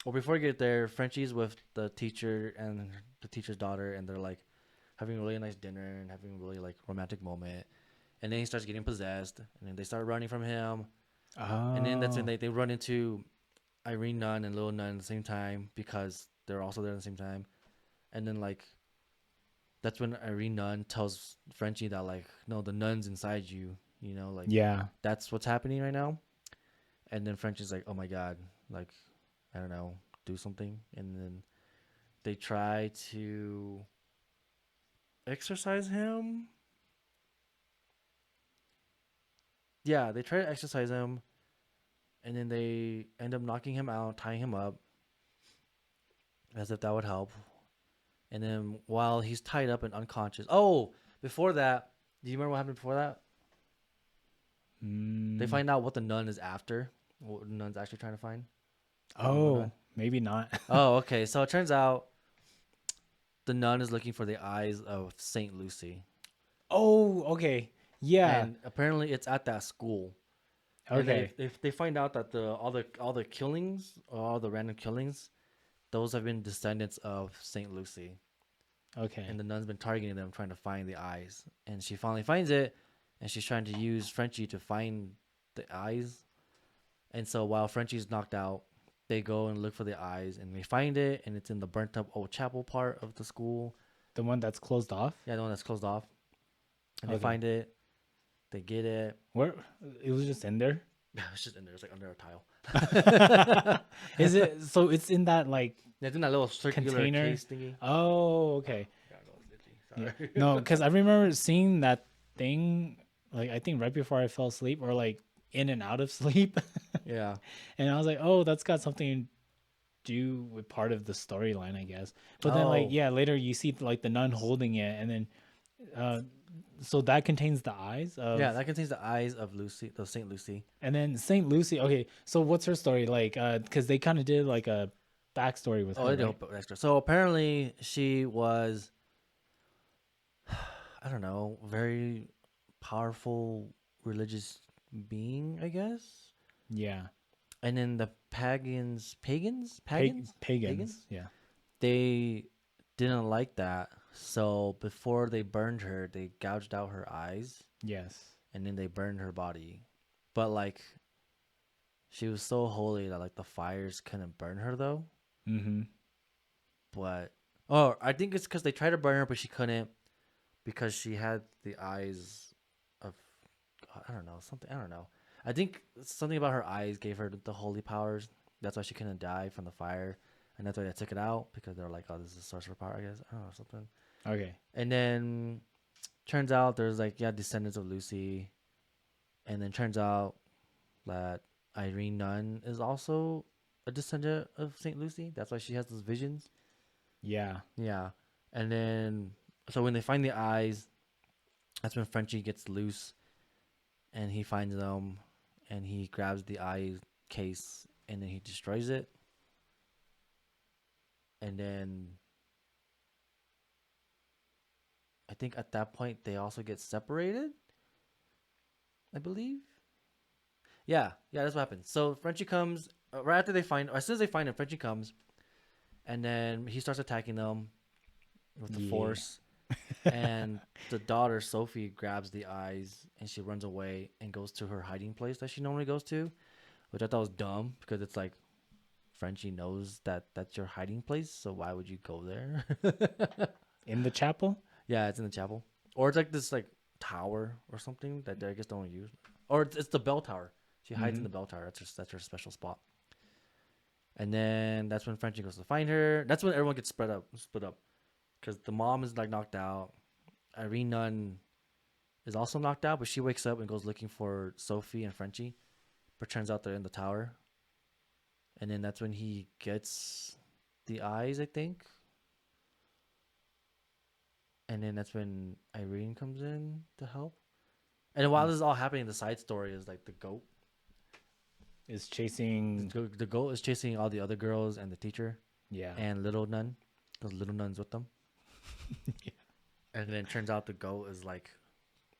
or before you get there, Frenchie's with the teacher and the teacher's daughter, and they're like having a really nice dinner and having a really like romantic moment. And then he starts getting possessed, and then they start running from him. Oh. And then that's when they run into Irene Nun and Little Nun at the same time because they're also there at the same time. And then like that's when Irene Nun tells Frenchie that like, no, the nun's inside you, like Yeah. that's what's happening right now. And then Frenchie's like, oh my god, like I don't know, do something. And then they try to exorcise him. Yeah, they try to exorcise him, and then they end up knocking him out, tying him up, as if that would help. And then while he's tied up and unconscious, oh, before that, do you remember what happened before that? They find out what the nun is after, what the nun's actually trying to find. Oh, maybe not. Oh, okay. So it turns out the nun is looking for the eyes of Saint Lucy. Oh, okay. Yeah. And apparently it's at that school. Okay. And they find out that all the killings, all the random killings, those have been descendants of Saint Lucy. Okay. And the nun's been targeting them, trying to find the eyes. And she finally finds it, and she's trying to use Frenchie to find the eyes. And so while Frenchie's knocked out, they go and look for the eyes, and they find it, and it's in the burnt up old chapel part of the school. The one that's closed off? Yeah, the one that's closed off. And Okay. they find it. They get it. Where it was just in there? It's just in there. It's like under a tile. Is it so it's in that like Yeah, it's in that little circular container? case thingy. Oh, okay. Sorry. Yeah. No, because I remember seeing that thing like I think right before I fell asleep or like in and out of sleep. Yeah. And I was like, oh, that's got something to do with part of the storyline, I guess. But then like Oh. yeah, later you see like the nun holding it and then so that contains the eyes of Yeah, that contains the eyes of Lucy, the Saint Lucy. and then Saint Lucy. Okay, so what's her story like? Because they kind of did like a backstory with Oh, her. I Right? don't extra. So apparently she was, I don't know, very powerful religious being, I guess. Yeah, And then the pagans, pagans. Yeah. they didn't like that. So before they burned her, they gouged out her eyes, Yes. and then they burned her body. But like, she was so holy that like the fires couldn't burn her though. Mm-hmm. But oh, I think it's because they tried to burn her, but she couldn't because she had the eyes of I don't know something. I don't know. I think something about her eyes gave her the holy powers. That's why she couldn't die from the fire, and that's why they took it out because they're like, "Oh, this is sorcerer power, I guess." I don't know something. Okay. And then turns out there's like descendants of Lucy, and then turns out that Irene Nunn is also a descendant of Saint Lucy. That's why she has those visions. Yeah. Yeah, and then so when they find the eyes, that's when Frenchie gets loose, and he finds them, and he grabs the eye case, and then he destroys it, and then I think at that point they also get separated. I believe. Yeah, that's what happens. So Frenchie comes right after as soon as they find him, Frenchie comes, and then he starts attacking them with the force. And the daughter Sophie grabs the eyes and she runs away and goes to her hiding place that she normally goes to, which I thought was dumb because it's like Frenchie knows that that's your hiding place, so why would you go there? In the chapel? Yeah, it's in the chapel, or it's like this like tower or something that they I guess don't use, or it's the bell tower. She hides in the bell tower. That's her special spot. And then that's when Frenchie goes to find her. That's when everyone gets split up, because the mom is like knocked out. Irene Nunn is also knocked out, but she wakes up and goes looking for Sophie and Frenchie, but turns out they're in the tower. And then that's when he gets the eyes, I think. And then that's when Irene comes in to help. And while this is all happening, the side story is like the goat. Is chasing. The goat is chasing all the other girls and the teacher. Yeah. And Little Nun, because Little Nun's with them. Yeah. And then it turns out the goat is like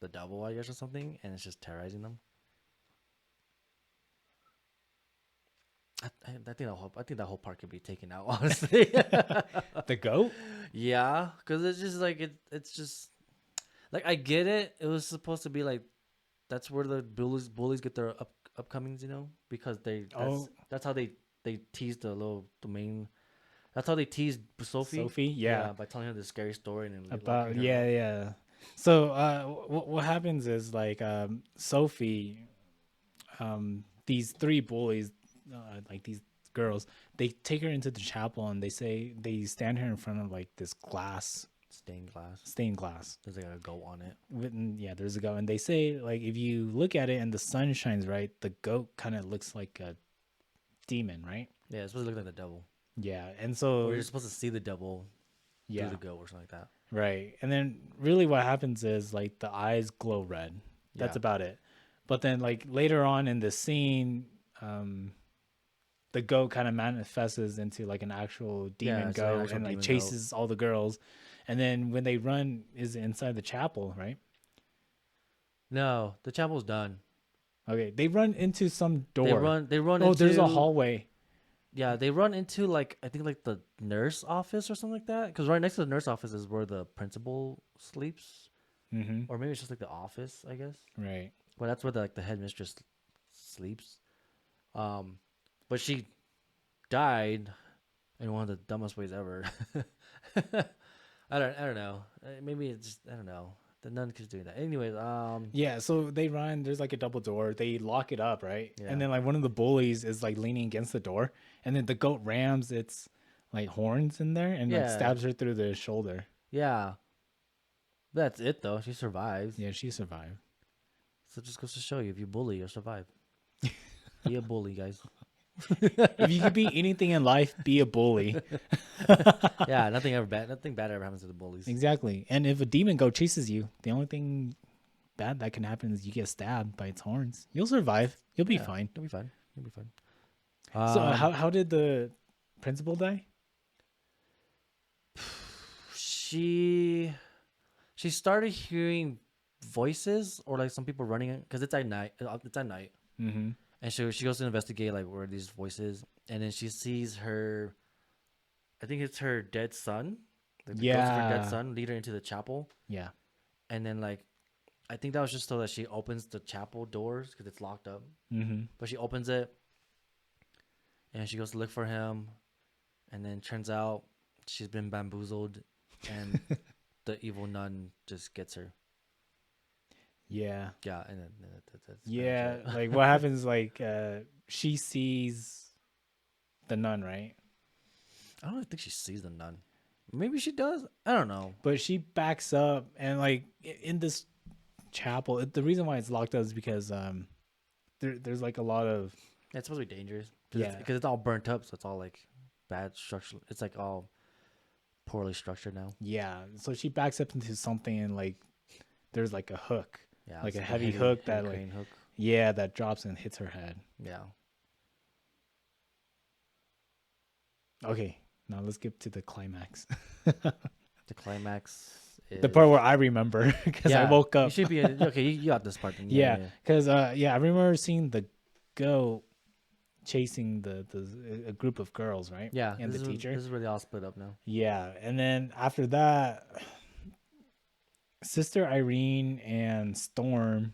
the devil, I guess, or something, and it's just terrorizing them. I think that whole part could be taken out, honestly. The goat? Yeah, because it's just like it's just like I get it. It was supposed to be like that's where the bullies get their upcomings, because that's how they tease the main. That's how they teased Sophie. Sophie, yeah. By telling her the scary story and then About yeah. So what happens is like Sophie, these three bullies, like these girls, they take her into the chapel and they stand her in front of like this stained glass. There's like a goat on it. Yeah, there's a goat, and they say like if you look at it and the sun shines right, the goat kind of looks like a demon, right? Yeah, it's supposed to look like the devil. Yeah, and so or you're supposed to see the devil yeah, through the goat or something like that. right. And then really what happens is like the eyes glow red. That's about it. But then like later on in the scene, the goat kind of manifests into like an actual demon goat and like chases all the girls. And then when they run is inside the chapel, right? No, the chapel's done. Okay, they run into some door. They run. Oh, into, there's a hallway. Yeah, they run into like I think like the nurse office or something like that. Because right next to the nurse office is where the principal sleeps, or maybe it's just like the office, I guess. Right. But that's where the headmistress sleeps. But she died in one of the dumbest ways ever. I don't know. Maybe it's just, I don't know. The nun keeps doing that. Anyways, yeah, so they run, there's like a double door. They lock it up, right? Yeah. And then like one of the bullies is like leaning against the door, and then the goat rams its like horns in there and like stabs her through the shoulder. Yeah. That's it though. She survives. Yeah, she survived. So it just goes to show you, if you bully, you'll survive. Be a bully, guys. If you could be anything in life, be a bully. Yeah, nothing bad ever happens to the bullies. Exactly. And if a demon goat chases you, the only thing bad that can happen is you get stabbed by its horns. You'll survive. You'll be fine. You'll be fine. You'll be fine. So how did the principal die? She started hearing voices or like some people running because it's at night. Mm-hmm. And she goes to investigate like where are these voices, and then she sees her. I think it's her dead son. Like the ghost of her dead son lead her into the chapel. Yeah. And then like, I think that was just so that she opens the chapel doors because it's locked up. Mm-hmm. But she opens it, and she goes to look for him, and then turns out she's been bamboozled, and the evil nun just gets her. Yeah. Yeah, and then that's pretty much Yeah, it. like what happens like she sees the nun, right? I don't think she sees the nun. Maybe she does. I don't know. But she backs up and like in this chapel, the reason why it's locked up is because there's like a lot of Yeah, it's supposed to be dangerous yeah. because it's all burnt up, so it's all like bad structure. It's like all poorly structured now. Yeah, so she backs up into something and like there's like a hook, Yeah, like it's a like heavy hook heavy that like crane hook. yeah, that drops and hits her head. Yeah. Okay, now let's get to the climax. The climax The part is where I remember because I yeah. woke You up. should be okay. You got this part. Then. Yeah, Yeah. because yeah, I remember seeing the goat chasing the a group of girls, right? Yeah. And the teacher. This is where they all split up now. Yeah, and then after that, Sister Irene and Storm,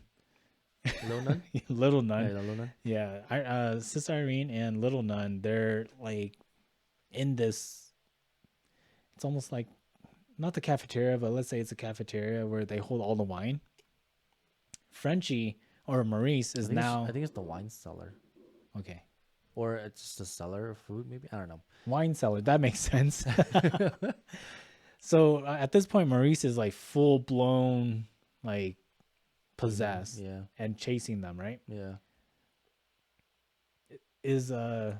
Little nun. Little Yeah, Nun. the little nun. Yeah, Sister Irene and Little Nun, they're like in this. It's almost like not the cafeteria, but let's say it's a cafeteria where they hold all the wine. Frenchie or Maurice is now I think it's the wine cellar, okay. or it's just a cellar of food. Maybe I don't know. Wine cellar. That makes sense. So at this point, Maurice is like full blown, like possessed Yeah. and chasing them. Right? Yeah. Is man,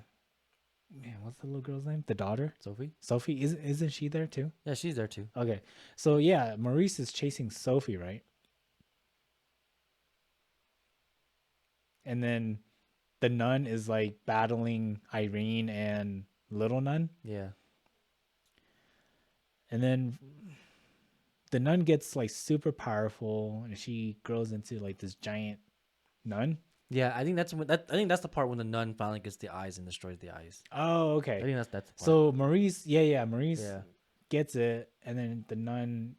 what's the little girl's name? The daughter, Sophie. Sophie. Isn't she there too? Yeah, she's there too. Okay, so yeah, Maurice is chasing Sophie, right? And then the nun is like battling Irene and Little Nun. Yeah. And then the nun gets like super powerful and she grows into like this giant nun. Yeah, I think that's when I think that's the part when the nun finally gets the eyes and destroys the eyes. Oh, I okay. think that's the part. So Maurice, Maurice yeah. gets it and then the nun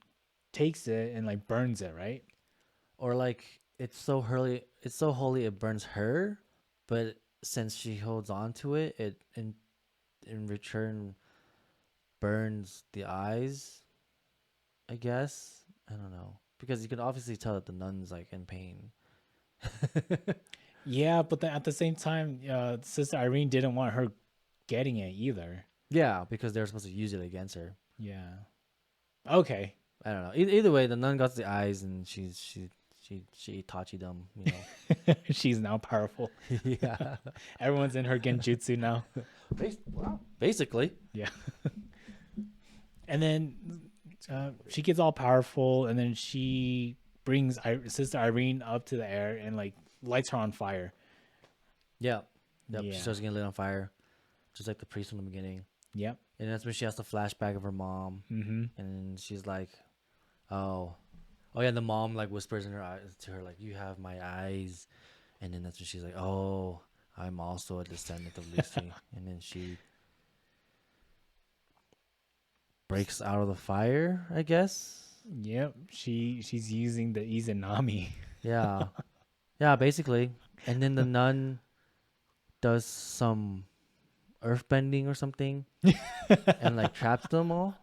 takes it and like burns it, right? Or like it's so holy it burns her, but since she holds on to it, it in return burns the eyes, I guess. I don't know. Because you can obviously tell that the nun's like in pain. Yeah, but then at the same time, Sister Irene didn't want her getting it either. Yeah, because they're supposed to use it against her. Yeah. Okay. I don't know. Either way, the nun got the eyes and she Itachi them, you know. She's now powerful. Yeah. Everyone's in her genjutsu now. Wow. Basically. Yeah. And then she gets all powerful, and then she brings Sister Irene up to the air and like lights her on fire. Yeah. Yep. Yeah. She starts getting lit on fire, just like the priest from the beginning. Yep. And that's when she has the flashback of her mom. Mm-hmm. And she's like, oh yeah, and the mom like whispers in her eyes to her like, you have my eyes. And then that's when she's like, oh, I'm also a descendant of Lucy. And then she breaks out of the fire, I guess. Yep. She's using the Izanami. Yeah. Yeah, basically. And then the nun does some earthbending or something and like traps them all.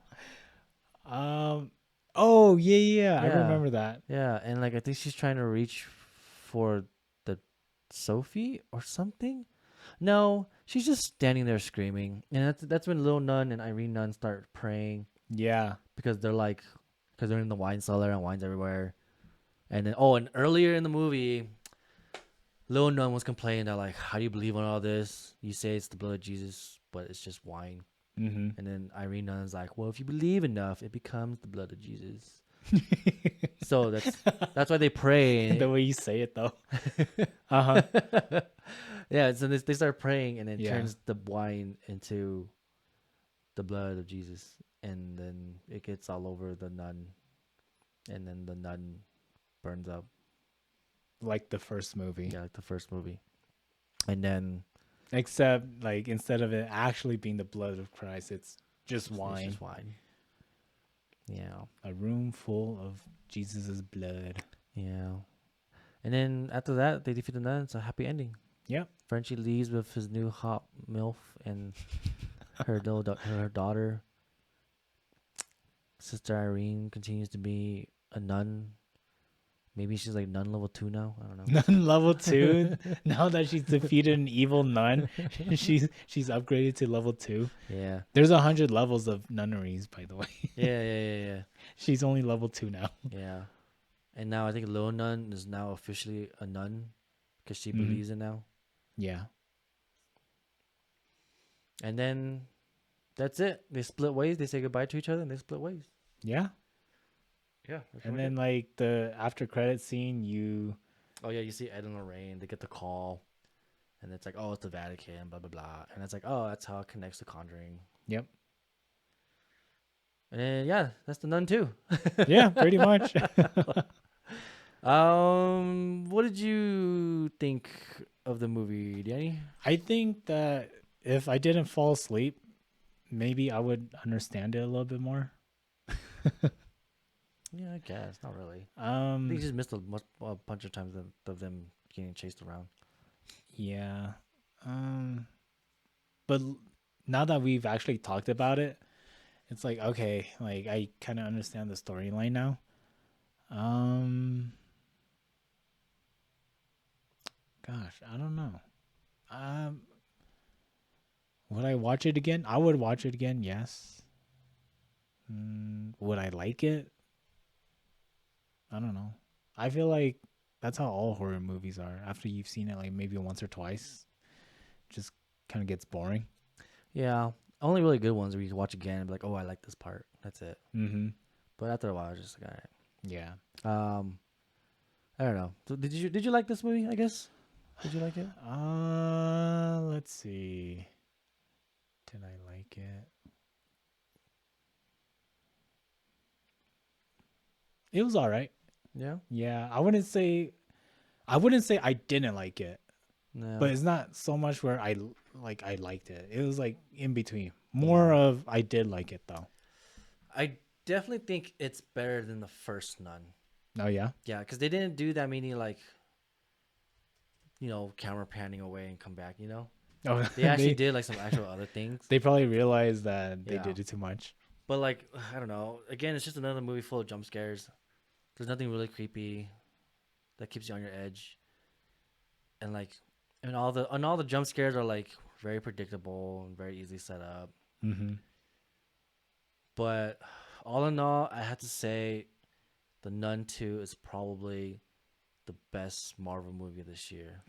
Oh yeah. I Yeah. remember that. Yeah, and like I think she's trying to reach for the Sophie or something. No, she's just standing there screaming, and that's when Little Nun and Irene Nun start praying Yeah. because they're in the wine cellar and wine's everywhere. And then and earlier in the movie, Little Nun was complaining that like, how do you believe on all this? You say it's the blood of Jesus, but it's just wine. Mm-hmm. And then Irene Nun's like, well, if you believe enough, it becomes the blood of Jesus. So that's why they pray. The way you say it though. Uh-huh. Yeah, so they start praying, and it Yeah. turns the wine into the blood of Jesus, and then it gets all over the nun, and then the nun burns up. Like the first movie. Yeah, like the first movie. And then Except like instead of it actually being the blood of Christ, it's just wine. it's just wine. Yeah. A room full of Jesus's blood. Yeah. And then after that, they defeat the nun. It's a happy ending. Yep. Frenchie leaves with his new hot MILF and her her daughter. Sister Irene continues to be a nun, Maybe she's like nun level 2 now. I don't know. Nun level 2. Now that she's defeated an evil nun, she's upgraded to level 2. Yeah. There's 100 levels of nunneries, by the way. Yeah. She's only level 2 now. Yeah. And now I think Lil Nun is now officially a nun because she Mhm. believes it now. Yeah. And then that's it. They split ways. They say goodbye to each other and they split ways. Yeah. Yeah. And then like the after credit scene, oh yeah, you see Ed and Lorraine. They get the call, and it's like, oh, it's the Vatican, blah blah blah, and it's like, oh, that's how it connects to Conjuring. Yep. And then, yeah, that's the Nun too. Yeah, pretty much. What did you think of the movie, Danny? I think that if I didn't fall asleep, maybe I would understand it a little bit more. Yeah, I guess not really. I think you just missed a bunch of times of them getting chased around. Yeah. But now that we've actually talked about it, it's like, okay, like I kind of understand the storyline now. Gosh, I don't know. Would I watch it again? I would watch it again, yes. Would I like it? I don't know. I feel like that's how all horror movies are. After you've seen it like maybe once or twice, just kind of gets boring. Yeah, only really good ones where you can watch again and be like, oh, I like this part. That's it. Mm-hmm. But after a while, it's just like, all right. Yeah. I don't know. So did you like this movie? I guess. Did you like it? Let's see. Did I like it? It was all right. Yeah. Yeah, I wouldn't say I didn't like it, No. but it's not so much where I liked it. It was like in between. More of I did like it though. I definitely think it's better than the first Nun. Oh yeah. Yeah, because they didn't do that many like, camera panning away and come back. Oh, They actually did like some actual other things. They probably realized that they Yeah. did it too much. But like, I don't know. Again, it's just another movie full of jump scares. There's nothing really creepy that keeps you on your edge. And like, all the jump scares are like very predictable and very easily set up. Mm-hmm. But all in all, I have to say, The Nun 2 is probably the best Marvel movie of this year.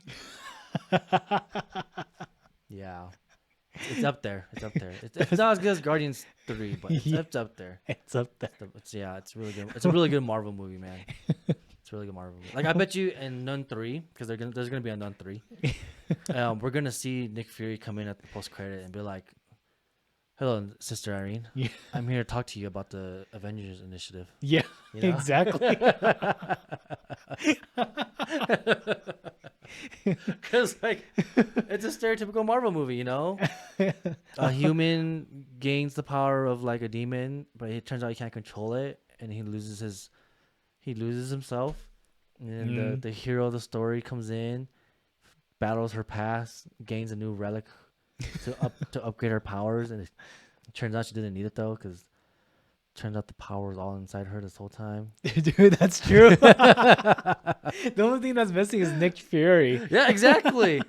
Yeah. It's up there. It's not as good as Guardians 3, but it's up there. It's up there. It's really good. It's a really good Marvel movie, man. It's a really good Marvel movie. Like, I bet you in Nun 3, because there's gonna be a Nun 3, we're gonna see Nick Fury come in at the post credit and be like, "Hello, Sister Irene. Yeah. I'm here to talk to you about the Avengers Initiative." Yeah, You know? exactly. Because like, it's a stereotypical Marvel movie, A human gains the power of like a demon, but it turns out he can't control it, and he loses himself. And then the hero of the story comes in, battles her past, gains a new relic to upgrade her powers, and it turns out she didn't need it though, because turns out the power was all inside her this whole time. Dude, that's true. The only thing that's missing is Nick Fury. Yeah, exactly.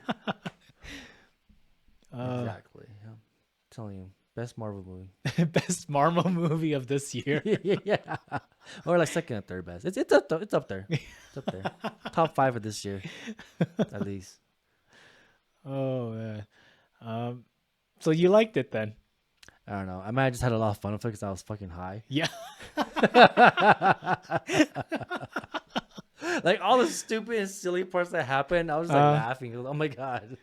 Exactly. Yeah. I'm telling you, best Marvel movie. Best Marvel movie of this year. Yeah, or like second or third best. It's up there. It's up there. Top 5 of this year, at least. Oh man. So you liked it then? I don't know. I might have just had a lot of fun with it because I was fucking high. Yeah. Like all the stupid and silly parts that happened, I was just like laughing. Oh my god,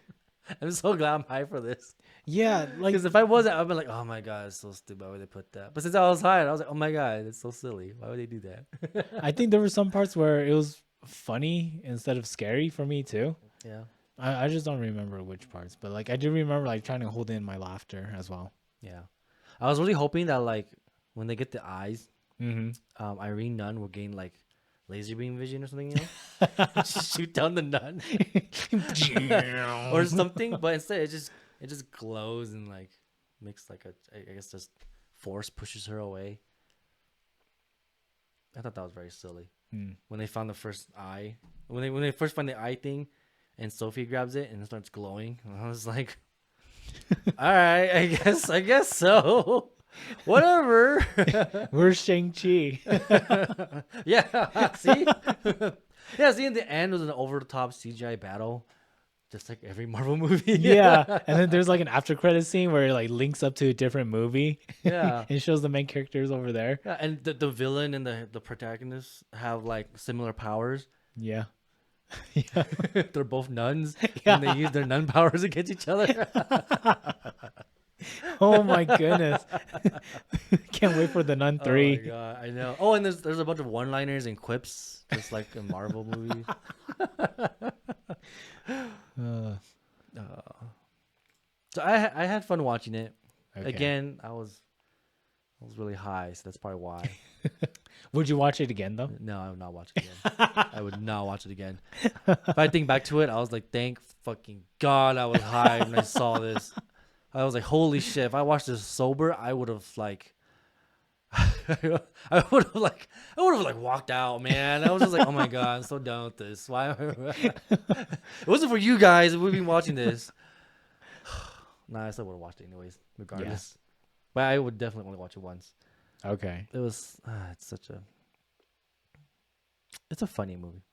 I'm so glad I'm high for this. Yeah, like Because if I wasn't, I'd be like, oh my god, it's so stupid. Why would they put that? But since I was high, I was like, oh my god, it's so silly. Why would they do that? I think there were some parts where it was funny instead of scary for me too. Yeah. I just don't remember which parts, but like I do remember like trying to hold in my laughter as well. Yeah. I was really hoping that like when they get the eyes, Mm-hmm. Irene Nunn will gain like laser beam vision or something, shoot down the nun or something. But instead, it just glows and like makes like I guess just force pushes her away. I thought that was very silly. Mm. When they found the first eye, when they first find the eye thing, and Sophie grabs it and it starts glowing, and I was like, all right, I guess so. Whatever. Where's Shang-Chi? Yeah, see? Yeah, see, in the end, it was an over-the-top CGI battle, just like every Marvel movie. Yeah. And then there's like an after credit scene where it like links up to a different movie. Yeah. And shows the main characters over there. Yeah, and the villain and the protagonist have like similar powers. Yeah. They're both nuns, Yeah. and they use their nun powers against each other. Oh my goodness. Can't wait for the Nun 3. Oh my god, I know. Oh, and there's a bunch of one-liners and quips, just like in Marvel movies. So I had fun watching it. Okay. Again, I was really high, so that's probably why. Would you watch it again though? No, I would not watch it again. I would not watch it again. If I think back to it, I was like, thank fucking God I was high when I saw this. I was like, holy shit, if I watched this sober, I would have like I would have like walked out, man. I was just like, oh my God, I'm so done with this. Why it wasn't for you guys, we've been watching this. Nah, I still would have watched it anyways, regardless. But I would definitely only watch it once. Okay. It was it's a funny movie.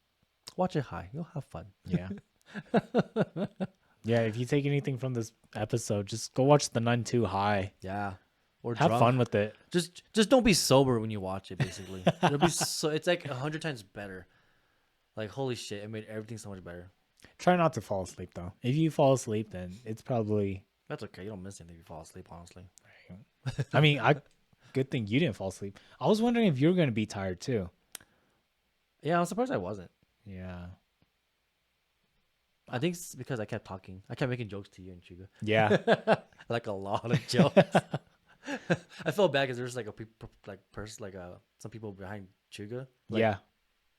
Watch it high. You'll have fun. Yeah. Yeah, if you take anything from this episode, just go watch The Nun 2 high. Yeah. Or have drunk. fun with it. Just don't be sober when you watch it, basically. It'll be it's like 100 times better. Like, holy shit, it made everything so much better. Try not to fall asleep though. If you fall asleep, then it's probably That's okay. You don't miss anything if you fall asleep, honestly. I mean, good thing you didn't fall asleep. I was wondering if you were going to be tired too. Yeah, I'm surprised I wasn't. Yeah. I think it's because I kept talking. I kept making jokes to you and Chuga. Yeah. Like a lot of jokes. I felt bad because there's like some people behind Chuga. Like, yeah.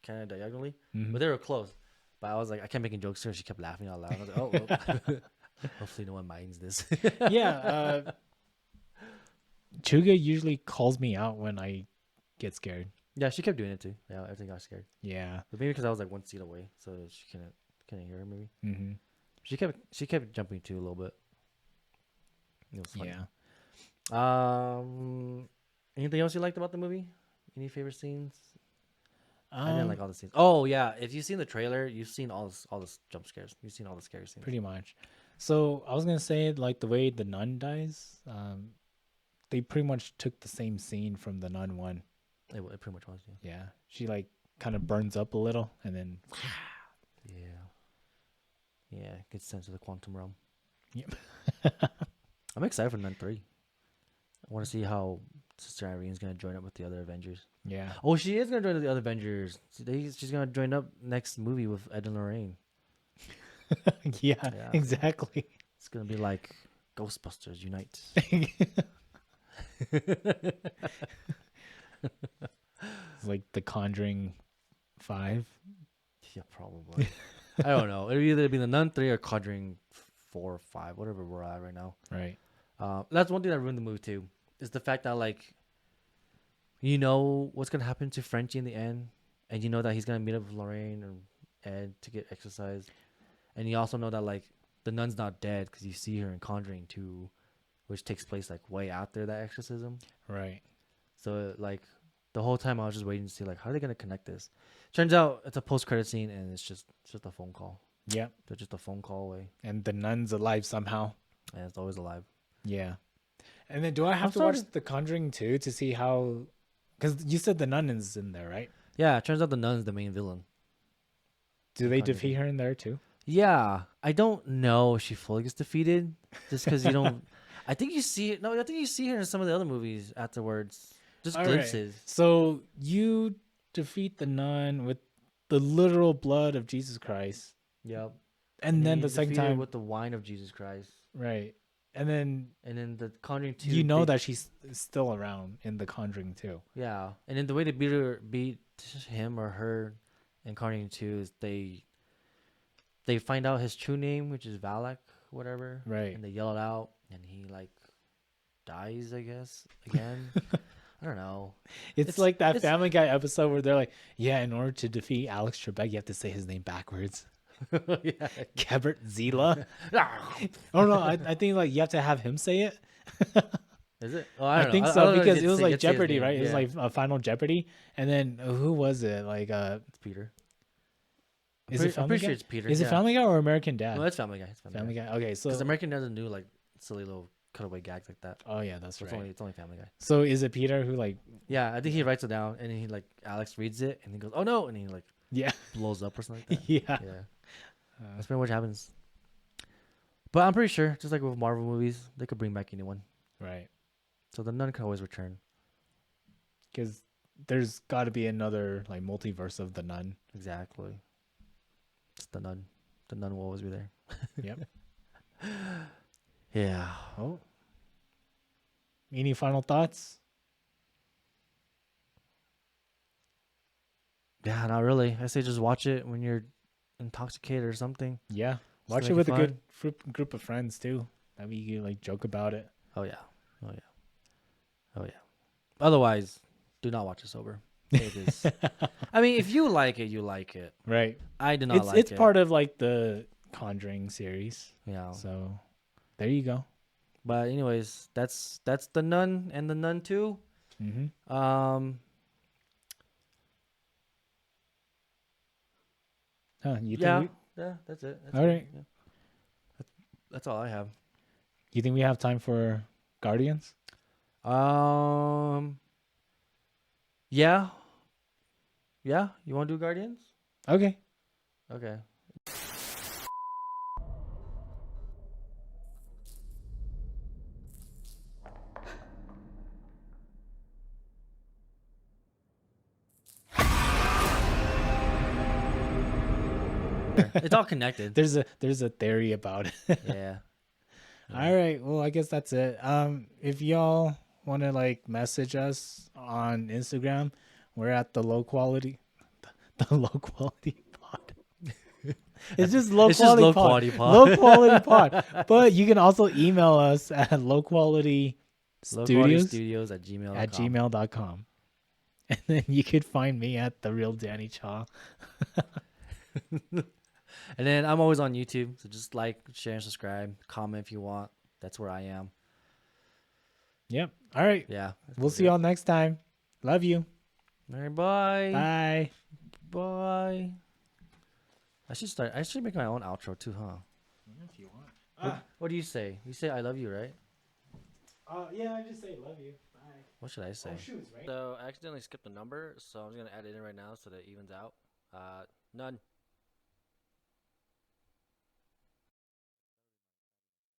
Kind of diagonally, Mhm. but they were close. But I was like, I kept making jokes to her. She kept laughing out loud. I was like, oh, well. Hopefully no one minds this. Yeah. Chuga usually calls me out when I get scared. Yeah, she kept doing it too. Yeah, everything got scared. Yeah. But maybe because I was like one seat away, so she couldn't hear her. Maybe Mm-hmm. she kept jumping too a little bit. It was funny. Yeah. Anything else you liked about the movie? Any favorite scenes? I didn't Um, like all the scenes. Oh yeah, if you've seen the trailer, you've seen all the jump scares. You've seen all the scary scenes. pretty much. So I was gonna say like the way the nun dies. They pretty much took the same scene from the Nun 1. It pretty much was. Yeah. Yeah. She like kind of burns up a little and then. Yeah, gets sent to the quantum realm. Yep. I'm excited for Nun 3. I want to see how Sister Irene's gonna join up with the other Avengers. Yeah. Oh, she is gonna join the other Avengers. She's gonna join up next movie with Ed and Lorraine. Yeah. Yeah. Exactly. It's gonna be like Ghostbusters Unite. It's like The Conjuring 5. Yeah, probably. I don't know. It'll either be the Nun 3 or Conjuring 4 or 5, whatever we're at right now. Right. That's one thing that ruined the movie too. Is the fact that like, you know what's gonna happen to Frenchie in the end, and you know that he's gonna meet up with Lorraine or Ed to get exercise, and you also know that like the nun's not dead because you see her in Conjuring 2, which takes place like way after that exorcism. Right. So like the whole time I was just waiting to see like how are they gonna connect this. Turns out it's a post-credit scene and it's just a phone call. Yep. They're just a phone call away, And the nun's alive somehow. and it's always alive. Yeah. And then do I have to watch The Conjuring 2 to see how? Because you said the nun is in there, right? Yeah, it turns out the nun's the main villain. Do they Conjuring. defeat her in there too? Yeah, I don't know if she fully gets defeated, just because you don't. I think you see it. No, I think you see her in some of the other movies afterwards. Just All right. glimpses. So you defeat the nun with the literal blood of Jesus Christ, Yep. and then you the second defeat her time, with the wine of Jesus Christ, right? And then and then the Conjuring 2. you know that she's still around in The Conjuring 2. Yeah, and then the way they beat him or her in Conjuring 2 is they find out his true name, which is Valak, whatever. Right. And they yell it out, and he like dies, I guess, again. I don't know. It's like that Family Guy episode where they're like, yeah, in order to defeat Alex Trebek, you have to say his name backwards. Yeah. Gebert Zila. Oh no, I think like you have to have him say it. Is it? Oh, I I don't think know. so don't know if because you it was get to like say his Jeopardy, name. right? It was Yeah. like a Final Jeopardy, and then who was it? Like It's Peter. is it I'm Family pretty Guy? sure it's Peter. Is it yeah. Family Guy or American Dad? No, it's Family Guy. It's Family Guy. Okay, so Because American doesn't do like silly little cutaway gags like that. oh yeah, that's So right. it's only Family Guy. So is it Peter who like Yeah, I think he writes it down and he like Alex reads it and he goes, "Oh no!" and he like yeah blows up or something like that. yeah Yeah, that's pretty much what happens. But I'm pretty sure, just like with Marvel movies, they could bring back anyone. right? So the nun can always return. Because there's got to be another like multiverse of the Nun. Exactly. It's the nun. The nun will always be there. Yep. Yeah. Oh. Any final thoughts? Yeah, not really. I say just watch it when you're intoxicated or something. Yeah. Just Watch make it with a fun. good group of friends too. That way you can like joke about it. Oh yeah. Oh yeah. Oh yeah. Otherwise, do not watch it sober. It is. I mean, if you like it, you like it. Right. I do not like it. It's part of like the Conjuring series. Yeah. So there you go. But anyways, that's the Nun and the Nun 2. Mm-hmm. You think Yeah. we, Yeah, that's it. That's all it. right. Yeah. That's all I have. You think we have time for Guardians? Yeah. Yeah, you want to do Guardians? Okay. Okay. It's all connected. There's a theory about it. Yeah. All right. Well, I guess that's it. If y'all want to like message us on Instagram, we're at the low quality pod. It's just low It's just quality low pod. quality pod. Low quality pod. But you can also email us at lowqualitystudios Loqualitystudios at gmail.com. at gmail.com. And then you could find me at the real Danny Chaw. And then I'm always on YouTube, so just like, share, and subscribe. Comment if you want. That's where I am. Yep. All right. Yeah. We'll see y'all next time. Love you. All right, bye. Bye. Bye. I should make my own outro too, huh? If you want. What do you say? You say I love you, right? Yeah, I just say love you. Bye. What should I say? Oh, shoes, right? So I accidentally skipped a number, so I'm just gonna add it in right now so that it evens out. None.